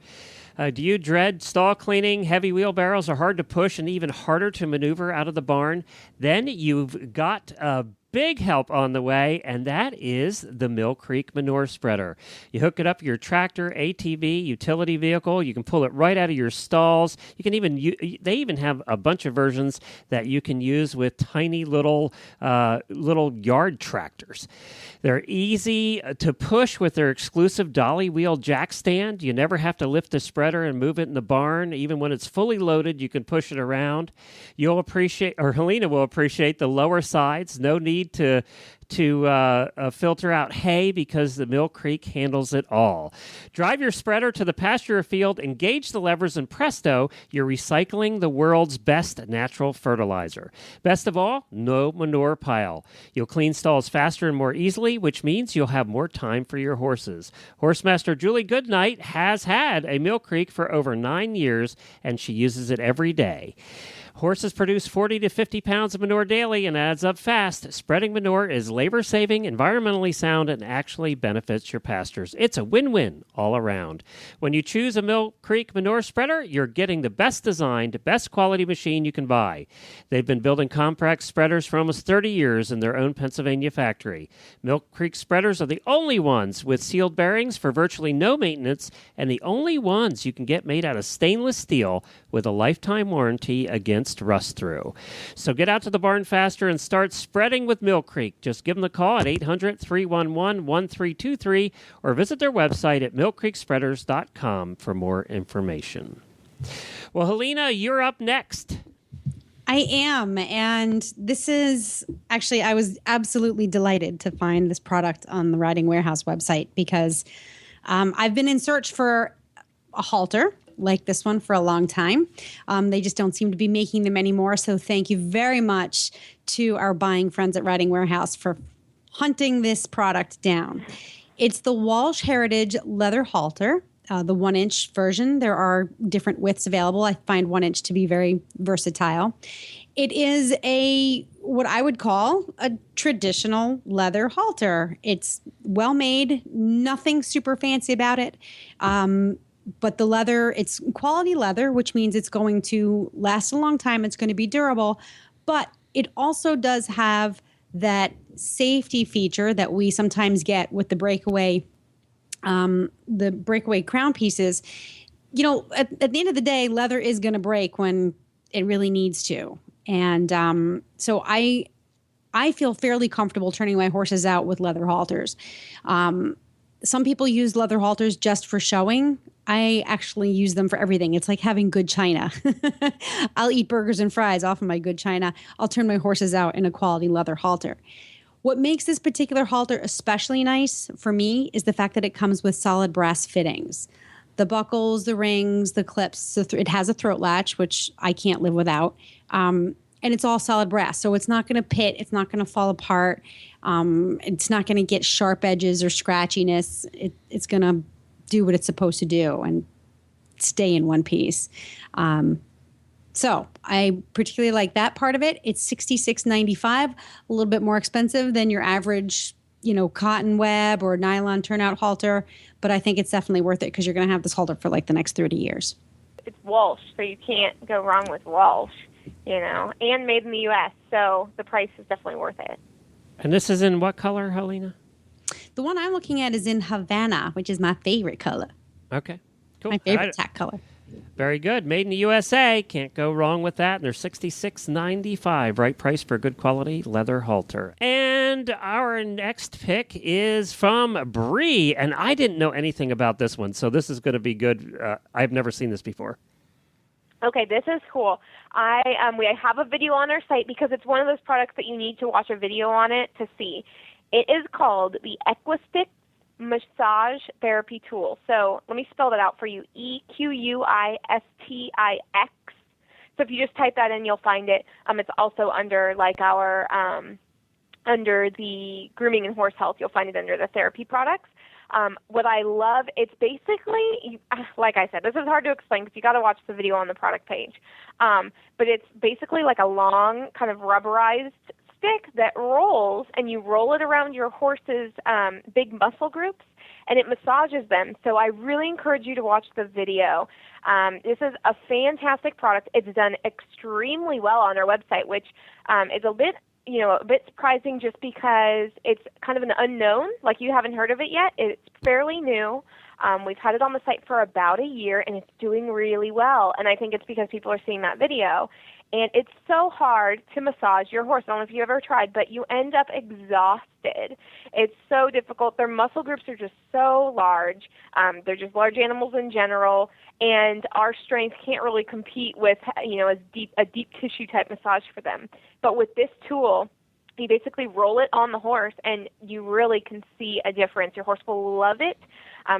Do you dread stall cleaning? Heavy wheelbarrows are hard to push and even harder to maneuver out of the barn. Then you've got a big help on the way, and that is the Mill Creek manure spreader. You hook it up to your tractor, ATV, utility vehicle. You can pull it right out of your stalls. You can they even have a bunch of versions that you can use with tiny little yard tractors. They're easy to push with their exclusive dolly wheel jack stand. You never have to lift the spreader and move it in the barn. Even when it's fully loaded, you can push it around. Helena will appreciate the lower sides. No need to filter out hay because the Mill Creek handles it all. Drive your spreader to the pasture or field, engage the levers, and presto, you're recycling the world's best natural fertilizer. Best of all, no manure pile. You'll clean stalls faster and more easily, which means you'll have more time for your horses. Horsemaster Julie Goodnight has had a Mill Creek for over 9 years, and she uses it every day. Horses produce 40 to 50 pounds of manure daily and adds up fast. Spreading manure is labor-saving, environmentally sound, and actually benefits your pastures. It's a win-win all around. When you choose a Mill Creek manure spreader, you're getting the best designed, best quality machine you can buy. They've been building compact spreaders for almost 30 years in their own Pennsylvania factory. Mill Creek spreaders are the only ones with sealed bearings for virtually no maintenance, and the only ones you can get made out of stainless steel with a lifetime warranty against rust through. So get out to the barn faster and start spreading with Mill Creek. Just give them a call at 800-311-1323 or visit their website at millcreekspreaders.com for more information. Well, Helena, you're up next. I am. And this is actually, I was absolutely delighted to find this product on the Riding Warehouse website because I've been in search for a halter like this one for a long time. They just don't seem to be making them anymore. So thank you very much to our buying friends at Riding Warehouse for hunting this product down. It's the Walsh Heritage Leather Halter, the 1-inch version. There are different widths available. I find 1 inch to be very versatile. It is what I would call a traditional leather halter. It's well made, nothing super fancy about it. But the leather, it's quality leather, which means it's going to last a long time. It's going to be durable. But it also does have that safety feature that we sometimes get with the breakaway crown pieces. You know, at the end of the day, leather is going to break when it really needs to. And so I feel fairly comfortable turning my horses out with leather halters. Some people use leather halters just for showing. I actually use them for everything. It's like having good china. I'll eat burgers and fries off of my good china. I'll turn my horses out in a quality leather halter. What makes this particular halter especially nice for me is the fact that it comes with solid brass fittings. The buckles, the rings, the clips. It has a throat latch, which I can't live without. And it's all solid brass. So it's not going to pit. It's not going to fall apart. It's not going to get sharp edges or scratchiness. It's going to do what it's supposed to do and stay in one piece. So I particularly like that part of it. It's $66.95, a little bit more expensive than your average, cotton web or nylon turnout halter. But I think it's definitely worth it because you're going to have this halter for like the next 30 years. It's Walsh, so you can't go wrong with Walsh, and made in the U.S. So the price is definitely worth it. And this is in what color, Helena? The one I'm looking at is in Havana, which is my favorite color. Okay, cool. My favorite tack color. Very good. Made in the USA. Can't go wrong with that. And they're $66.95. Right price for good quality leather halter. And our next pick is from Bree. And I didn't know anything about this one, so this is going to be good. I've never seen this before. Okay, this is cool. We have a video on our site because it's one of those products that you need to watch a video on it to see. It is called the Equistix Massage Therapy Tool. So let me spell that out for you. EQUISTIX. So if you just type that in, you'll find it. It's also under like our under the grooming and horse health. You'll find it under the therapy products. What I love, it's basically, like I said, this is hard to explain because you got to watch the video on the product page. But it's basically like a long kind of rubberized stick that rolls, and you roll it around your horse's big muscle groups, and it massages them. So I really encourage you to watch the video. This is a fantastic product. It's done extremely well on our website, which is a bit surprising just because it's kind of an unknown, like you haven't heard of it yet. It's fairly new. We've had it on the site for about a year, and it's doing really well. And I think it's because people are seeing that video. And it's so hard to massage your horse. I don't know if you've ever tried, but you end up exhausted. It's so difficult. Their muscle groups are just so large. They're just large animals in general, and our strength can't really compete with, a deep tissue type massage for them. But with this tool, you basically roll it on the horse, and you really can see a difference. Your horse will love it.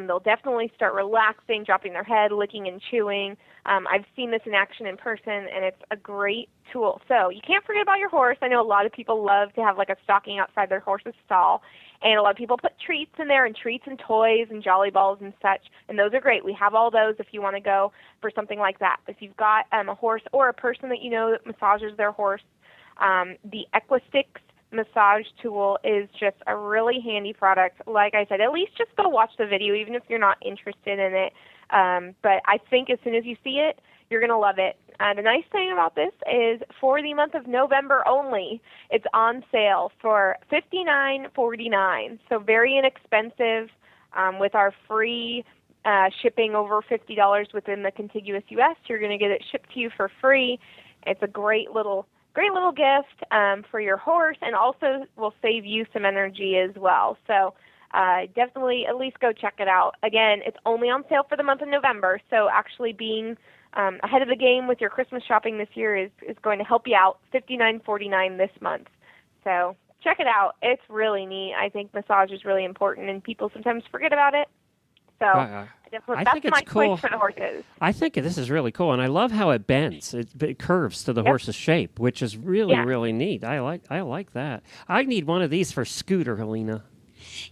They'll definitely start relaxing, dropping their head, licking and chewing. I've seen this in action in person, and it's a great tool. So you can't forget about your horse. I know a lot of people love to have like a stocking outside their horse's stall, and a lot of people put treats in there, and treats and toys and jolly balls and such, and those are great. We have all those if you want to go for something like that. If you've got a horse or a person that you know that massages their horse, the Equistix massage tool is just a really handy product. Like I said, at least just go watch the video, even if you're not interested in it. But I think as soon as you see it, you're going to love it. The nice thing about this is for the month of November only, it's on sale for $59.49. So very inexpensive with our free shipping over $50 within the contiguous U.S. You're going to get it shipped to you for free. It's a great little gift for your horse, and also will save you some energy as well. So definitely at least go check it out. Again, it's only on sale for the month of November, so actually being ahead of the game with your Christmas shopping this year is going to help you out. $59.49 this month. So check it out. It's really neat. I think massage is really important, and people sometimes forget about it. So that's my choice for the horses. I think this is really cool, and I love how it bends. It curves to the horse's shape, which is really, really neat. I like that. I need one of these for Scooter, Helena.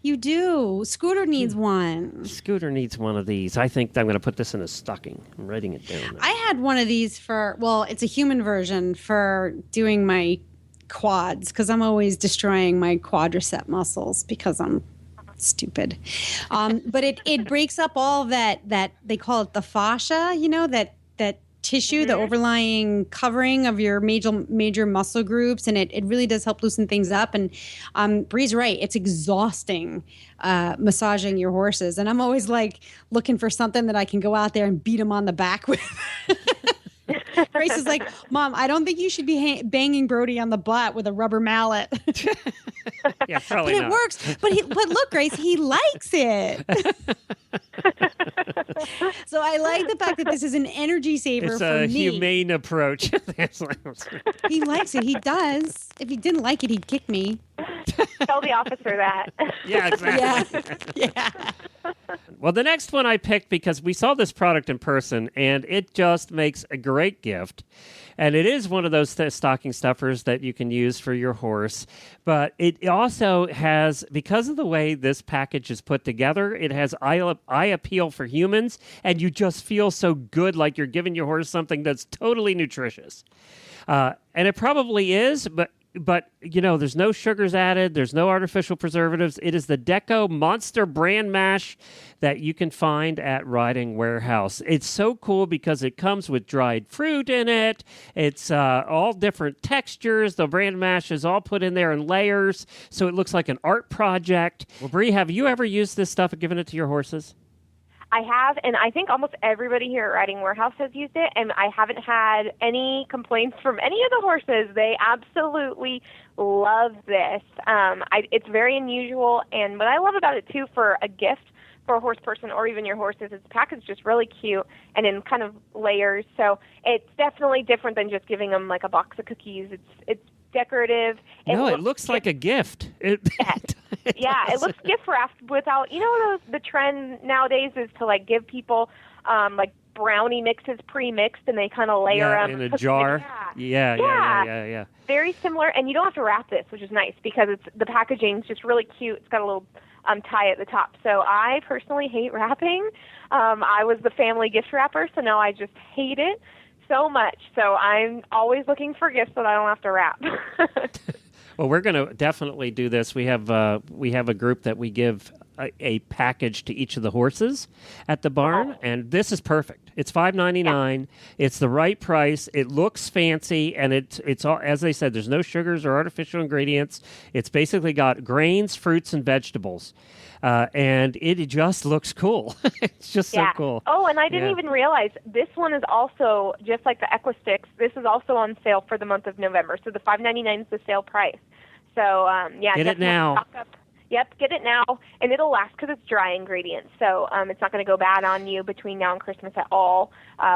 You do. Scooter needs one. Scooter needs one of these. I think I'm going to put this in a stocking. I'm writing it down now. I had one of these it's a human version for doing my quads, because I'm always destroying my quadricep muscles because I'm stupid. But it breaks up all that they call it the fascia, that tissue, the overlying covering of your major muscle groups, and it really does help loosen things up. And Bree's right, it's exhausting massaging your horses, and I'm always like looking for something that I can go out there and beat them on the back with. Grace is like, Mom, I don't think you should be banging Brody on the butt with a rubber mallet. Yeah, probably but it works. But look, Grace, he likes it. So I like the fact that this is an energy saver for me. It's a humane approach. He likes it. He does. If he didn't like it, he'd kick me. Tell the officer that. Yeah, exactly. Yeah. Well, the next one I picked because we saw this product in person, and it just makes a great gift. And it is one of those stocking stuffers that you can use for your horse. But it also has, because of the way this package is put together, it has eye appeal for humans. And you just feel so good, like you're giving your horse something that's totally nutritious. And it probably is, but there's no sugars added. There's no artificial preservatives. It is the Deco Monster Brand Mash that you can find at Riding Warehouse. It's so cool because it comes with dried fruit in it. It's all different textures. The brand mash is all put in there in layers, so it looks like an art project. Well, Bree, have you ever used this stuff and given it to your horses? I have, and I think almost everybody here at Riding Warehouse has used it, and I haven't had any complaints from any of the horses. They absolutely love this. It's very unusual, and what I love about it, too, for a gift for a horse person or even your horses. It's packaged just really cute and in kind of layers. So it's definitely different than just giving them like a box of cookies. It's decorative. It looks like a gift. It looks gift wrapped without, the trend nowadays is to like give people like brownie mixes pre-mixed and they kind of layer them in a jar. Yeah. Very similar, and you don't have to wrap this, which is nice because the packaging's just really cute. It's got a little tie at the top. So I personally hate wrapping. I was the family gift wrapper, so now I just hate it so much. So I'm always looking for gifts that I don't have to wrap. Well, we're going to definitely do this. We have a group that we give a package to each of the horses at the barn, and this is perfect. It's $5.99. It's the right price. It looks fancy, and it's all, as they said, there's no sugars or artificial ingredients. It's basically got grains, fruits, and vegetables, and it just looks cool. It's just so cool. Oh, and I didn't even realize this one is also, just like the Equisticks, this is also on sale for the month of November. So the $5.99 is the sale price. So, get it now. Stock up. Yep, get it now, and it'll last because it's dry ingredients. So it's not going to go bad on you between now and Christmas at all.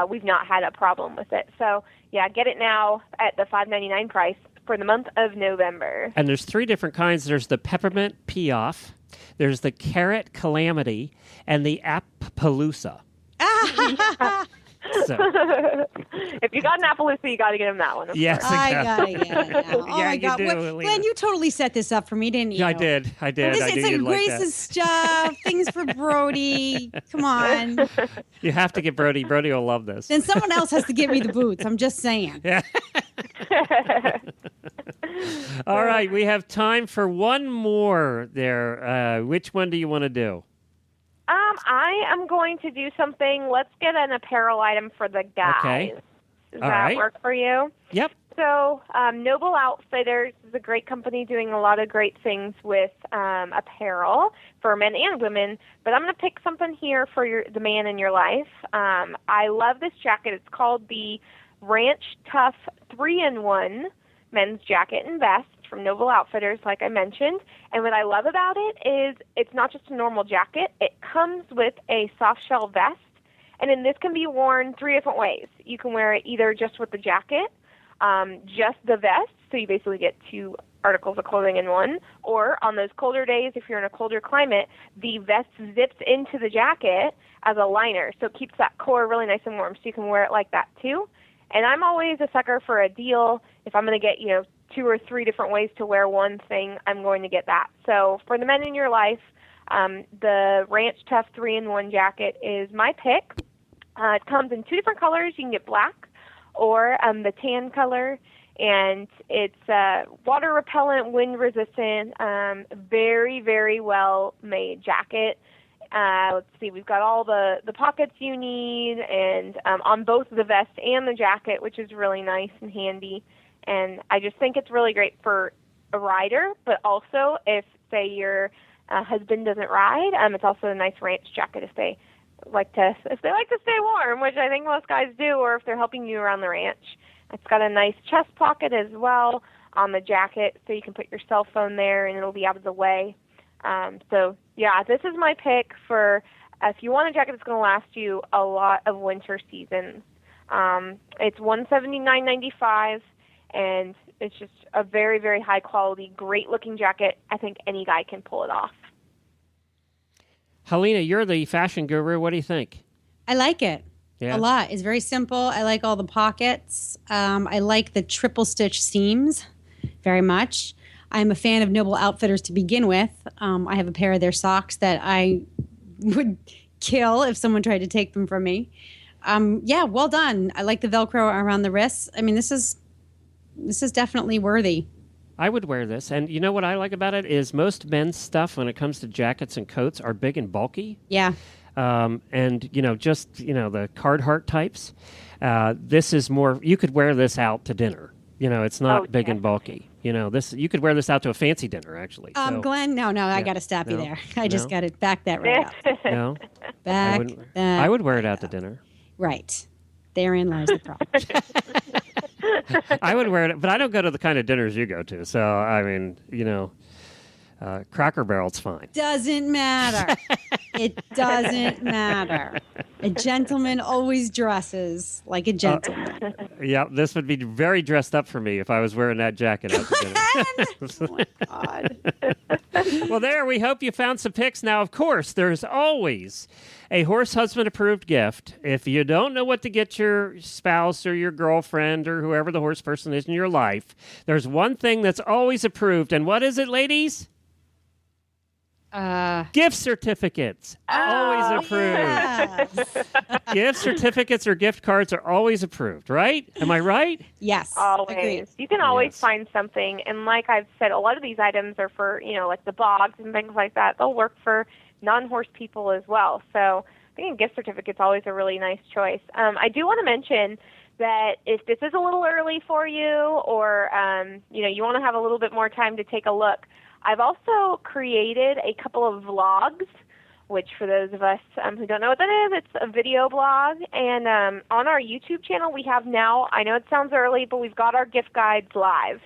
We've not had a problem with it. So, get it now at the $5.99 price for the month of November. And there's 3 different kinds. There's the peppermint Piaf, there's the carrot calamity, and the Appaloosa. So. If you got an Appaloosa, you got to get him that one. Yes, course. I gotta get it now. Oh Yeah, my you God, do, Glenn, you totally set this up for me, didn't you? Yeah, I did. It's like Grace's stuff, things for Brody. Come on. You have to get Brody. Brody will love this. Then someone else has to give me the boots. I'm just saying. Yeah. All right, we have time for one more there. Which one do you want to do? I am going to do something. Let's get an apparel item for the guys. Okay. Does All that right. work for you? Yep. So, Noble Outfitters is a great company doing a lot of great things with apparel for men and women, but I'm going to pick something here for the man in your life. I love this jacket. It's called the Ranch Tough 3-in-1 men's jacket and vest from Noble Outfitters, like I mentioned. And what I love about it is it's not just a normal jacket. It comes with a soft shell vest, and then this can be worn 3 different ways. You can wear it either just with the jacket, just the vest, so you basically get 2 articles of clothing in one, or on those colder days, if you're in a colder climate, the vest zips into the jacket as a liner, so it keeps that core really nice and warm, so you can wear it like that too. And I'm always a sucker for a deal. If I'm going to get, 2 or 3 different ways to wear one thing, I'm going to get that. So for the men in your life, the Ranch Tough 3-in-1 jacket is my pick. It comes in 2 different colors. You can get black or the tan color, and it's water repellent, wind resistant, very, very well made jacket. Let's see, we've got all the pockets you need, and on both the vest and the jacket, which is really nice and handy. And I just think it's really great for a rider, but also if, say, your husband doesn't ride, it's also a nice ranch jacket if they like to stay warm, which I think most guys do, or if they're helping you around the ranch. It's got a nice chest pocket as well on the jacket, so you can put your cell phone there and it'll be out of the way. This is my pick for if you want a jacket that's going to last you a lot of winter seasons. It's $179.95, and it's just a very, very high quality, great looking jacket. I think any guy can pull it off. Helena, you're the fashion guru. What do you think? I like it Yeah. a lot. It's very simple. I like all the pockets. I like the triple stitch seams very much. I'm a fan of Noble Outfitters to begin with. I have a pair of their socks that I would kill if someone tried to take them from me. Well done. I like the Velcro around the wrists. I mean, this is definitely worthy. I would wear this. And you know what I like about it is most men's stuff when it comes to jackets and coats are big and bulky. Yeah. The Carhartt types. This is more, you could wear this out to dinner. It's not big and bulky. You could wear this out to a fancy dinner, actually. Glenn, no, I got to stop you there. I just got to back that right up. No? Back I would wear it out to dinner. Right. Therein lies the problem. I would wear it, but I don't go to the kind of dinners you go to. So, I mean, Cracker Barrel's fine. Doesn't matter. It doesn't matter. A gentleman always dresses like a gentleman. Yeah, this would be very dressed up for me if I was wearing that jacket out to dinner. Oh my God. Well, there, we hope you found some picks. Now, of course, there's always a horse husband approved gift. If you don't know what to get your spouse or your girlfriend or whoever the horse person is in your life, there's one thing that's always approved. And what is it, ladies? Gift certificates. Always approved. Yes. Gift certificates or gift cards are always approved, right? Am I right? Yes. Always. Agreed. You can always Yes. find something. And like I've said, a lot of these items are for, like the blogs and things like that. They'll work for non-horse people as well. So I think a gift certificate's always a really nice choice. I do want to mention that if this is a little early for you or, you want to have a little bit more time to take a look, I've also created a couple of vlogs, which for those of us who don't know what that is, it's a video blog. And on our YouTube channel, we have now, I know it sounds early, but we've got our gift guides live.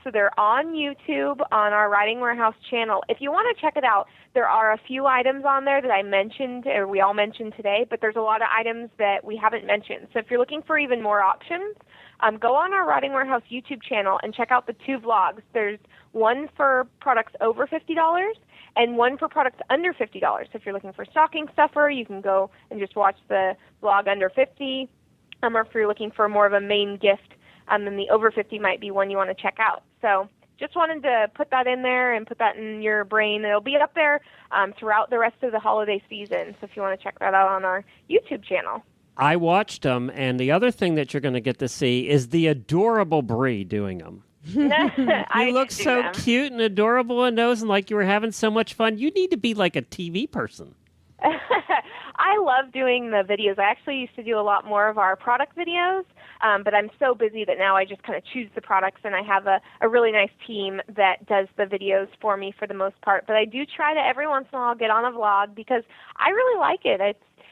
So they're on YouTube on our Riding Warehouse channel. If you want to check it out, there are a few items on there that I mentioned, or we all mentioned today, but there's a lot of items that we haven't mentioned. So if you're looking for even more options, go on our Riding Warehouse YouTube channel and check out the two vlogs. There's one for products over $50 and one for products under $50. So if you're looking for stocking stuffer, you can go and just watch the vlog under 50. Or if you're looking for more of a main gift, then the over 50 might be one you want to check out. So just wanted to put that in there and put that in your brain. It'll be up there throughout the rest of the holiday season. So if you want to check that out on our YouTube channel. I watched them, and the other thing that you're going to get to see is the adorable Bree doing them. You look so cute and adorable in those and like you were having so much fun. You need to be like a TV person. I love doing the videos. I actually used to do a lot more of our product videos, but I'm so busy that now I just kind of choose the products, and I have a really nice team that does the videos for me for the most part. But I do try to every once in a while get on a vlog because I really like it.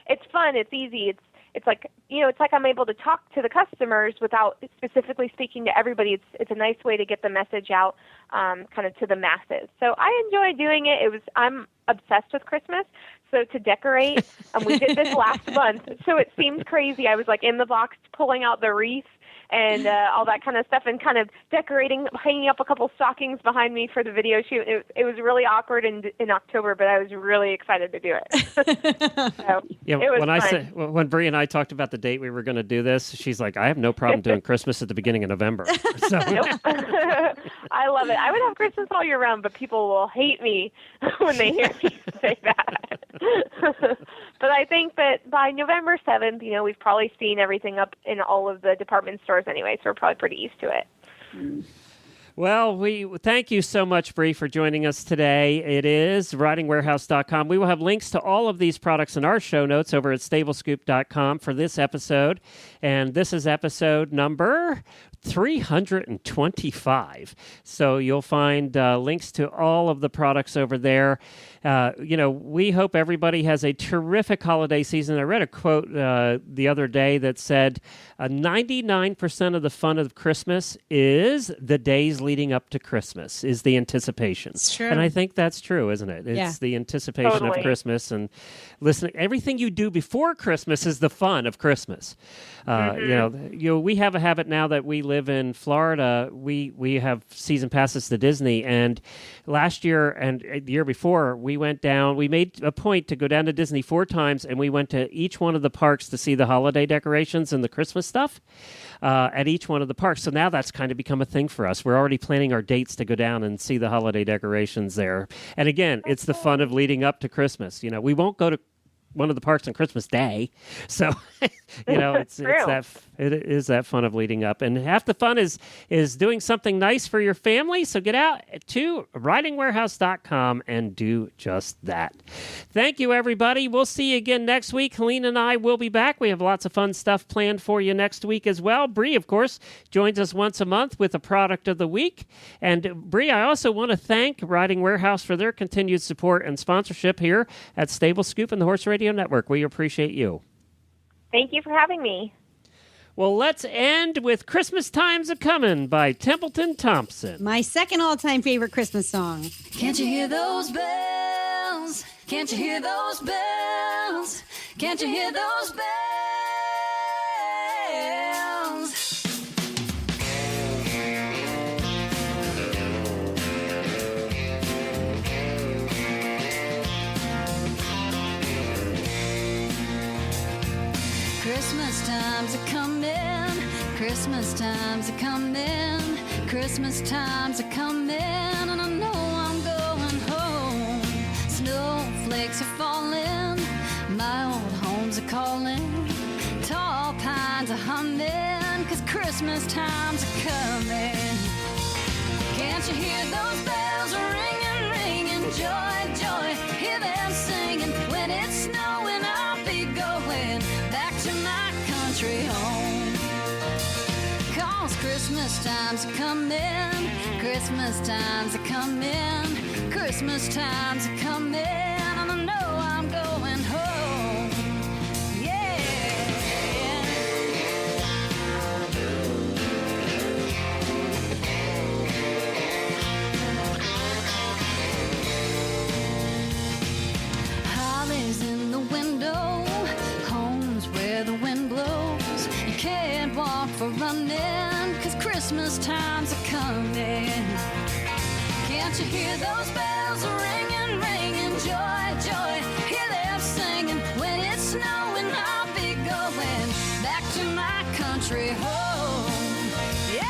It's fun. It's easy. It's like, it's like I'm able to talk to the customers without specifically speaking to everybody. It's a nice way to get the message out kind of to the masses. So I enjoy doing it. I'm obsessed with Christmas. So to decorate, we did this last month. So it seems crazy. I was like in the box pulling out the wreath and all that kind of stuff and kind of decorating, hanging up a couple stockings behind me for the video shoot. It was really awkward in October, but I was really excited to do it. So Yeah, it was when when Bree and I talked about the date we were going to do this, she's like, I have no problem doing Christmas at the beginning of November. So. Nope. I love it. I would have Christmas all year round, but people will hate me when they hear me say that. But I think that by November 7th, we've probably seen everything up in all of the department stores anyway, so we're probably pretty used to it. Well, we thank you so much, Bree, for joining us today. It is ridingwarehouse.com. We will have links to all of these products in our show notes over at stablescoop.com for this episode. And this is episode number 325. So you'll find links to all of the products over there. We hope everybody has a terrific holiday season. I read a quote the other day that said 99% of the fun of Christmas is the days leading up to Christmas, is the anticipation. It's true. And I think that's true, isn't it? It's the anticipation Totally. of Christmas, and listening. Everything you do before Christmas is the fun of Christmas. We have a habit now that we live in Florida. We have season passes to Disney, and last year and the year before, we went down. We made a point to go down to Disney 4 times, and we went to each one of the parks to see the holiday decorations and the Christmas stuff at each one of the parks. So now that's kind of become a thing for us. We're already planning our dates to go down and see the holiday decorations there. And again, it's the fun of leading up to Christmas. We won't go to one of the parks on Christmas Day. So, it is that fun of leading up. And half the fun is doing something nice for your family. So get out to ridingwarehouse.com and do just that. Thank you, everybody. We'll see you again next week. Helene and I will be back. We have lots of fun stuff planned for you next week as well. Bree, of course, joins us once a month with a product of the week. And Bree, I also want to thank Riding Warehouse for their continued support and sponsorship here at Stable Scoop and the Horse Radio Network. We appreciate you. Thank you for having me. Well, let's end with Christmas Time's A-Comin' by Templeton Thompson. My second all-time favorite Christmas song. Can't you hear those bells? Can't you hear those bells? Can't you hear those bells? Christmas time's a-comin', Christmas time's a-comin', Christmas time's a-comin', and I know I'm going home. Snowflakes are falling, my old home's a-calling, tall pines are humming, 'cause Christmas time's a-comin'. Can't you hear those bells ringing, ringing, joy, joy, hear them singing, when it's snowing I'll be going back to my country home. 'Cause Christmas time's a-comin', Christmas time's a-comin', Christmas time's a-comin', and I know I'm going home. Yeah. Holly's in the window, home's where the wind blows. You can't walk for running, 'cause Christmas time's a-comin'. Can't you hear those bells ringing, ringing, joy, joy, hear them singing, when it's snowing I'll be going back to my country home. Yeah.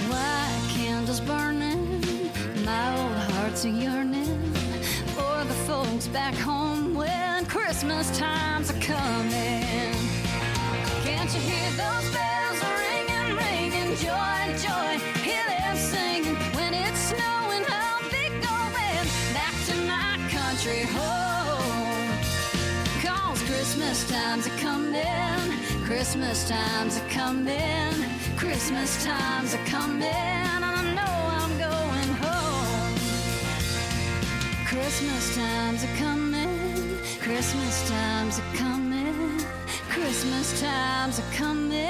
White candles burning, my old heart's a yearning for the folks back home when Christmas time's a-comin'. Can't you hear those bells ringing, ringing, joy, joy, hear them singing, when it's snowing I'll be going back to my country home. 'Cause Christmas time's a-comin', Christmas time's a-comin', Christmas time's a-comin', and I know I'm going home. Christmas time's a-comin', Christmas time's a-comin', Christmas time's a-comin'.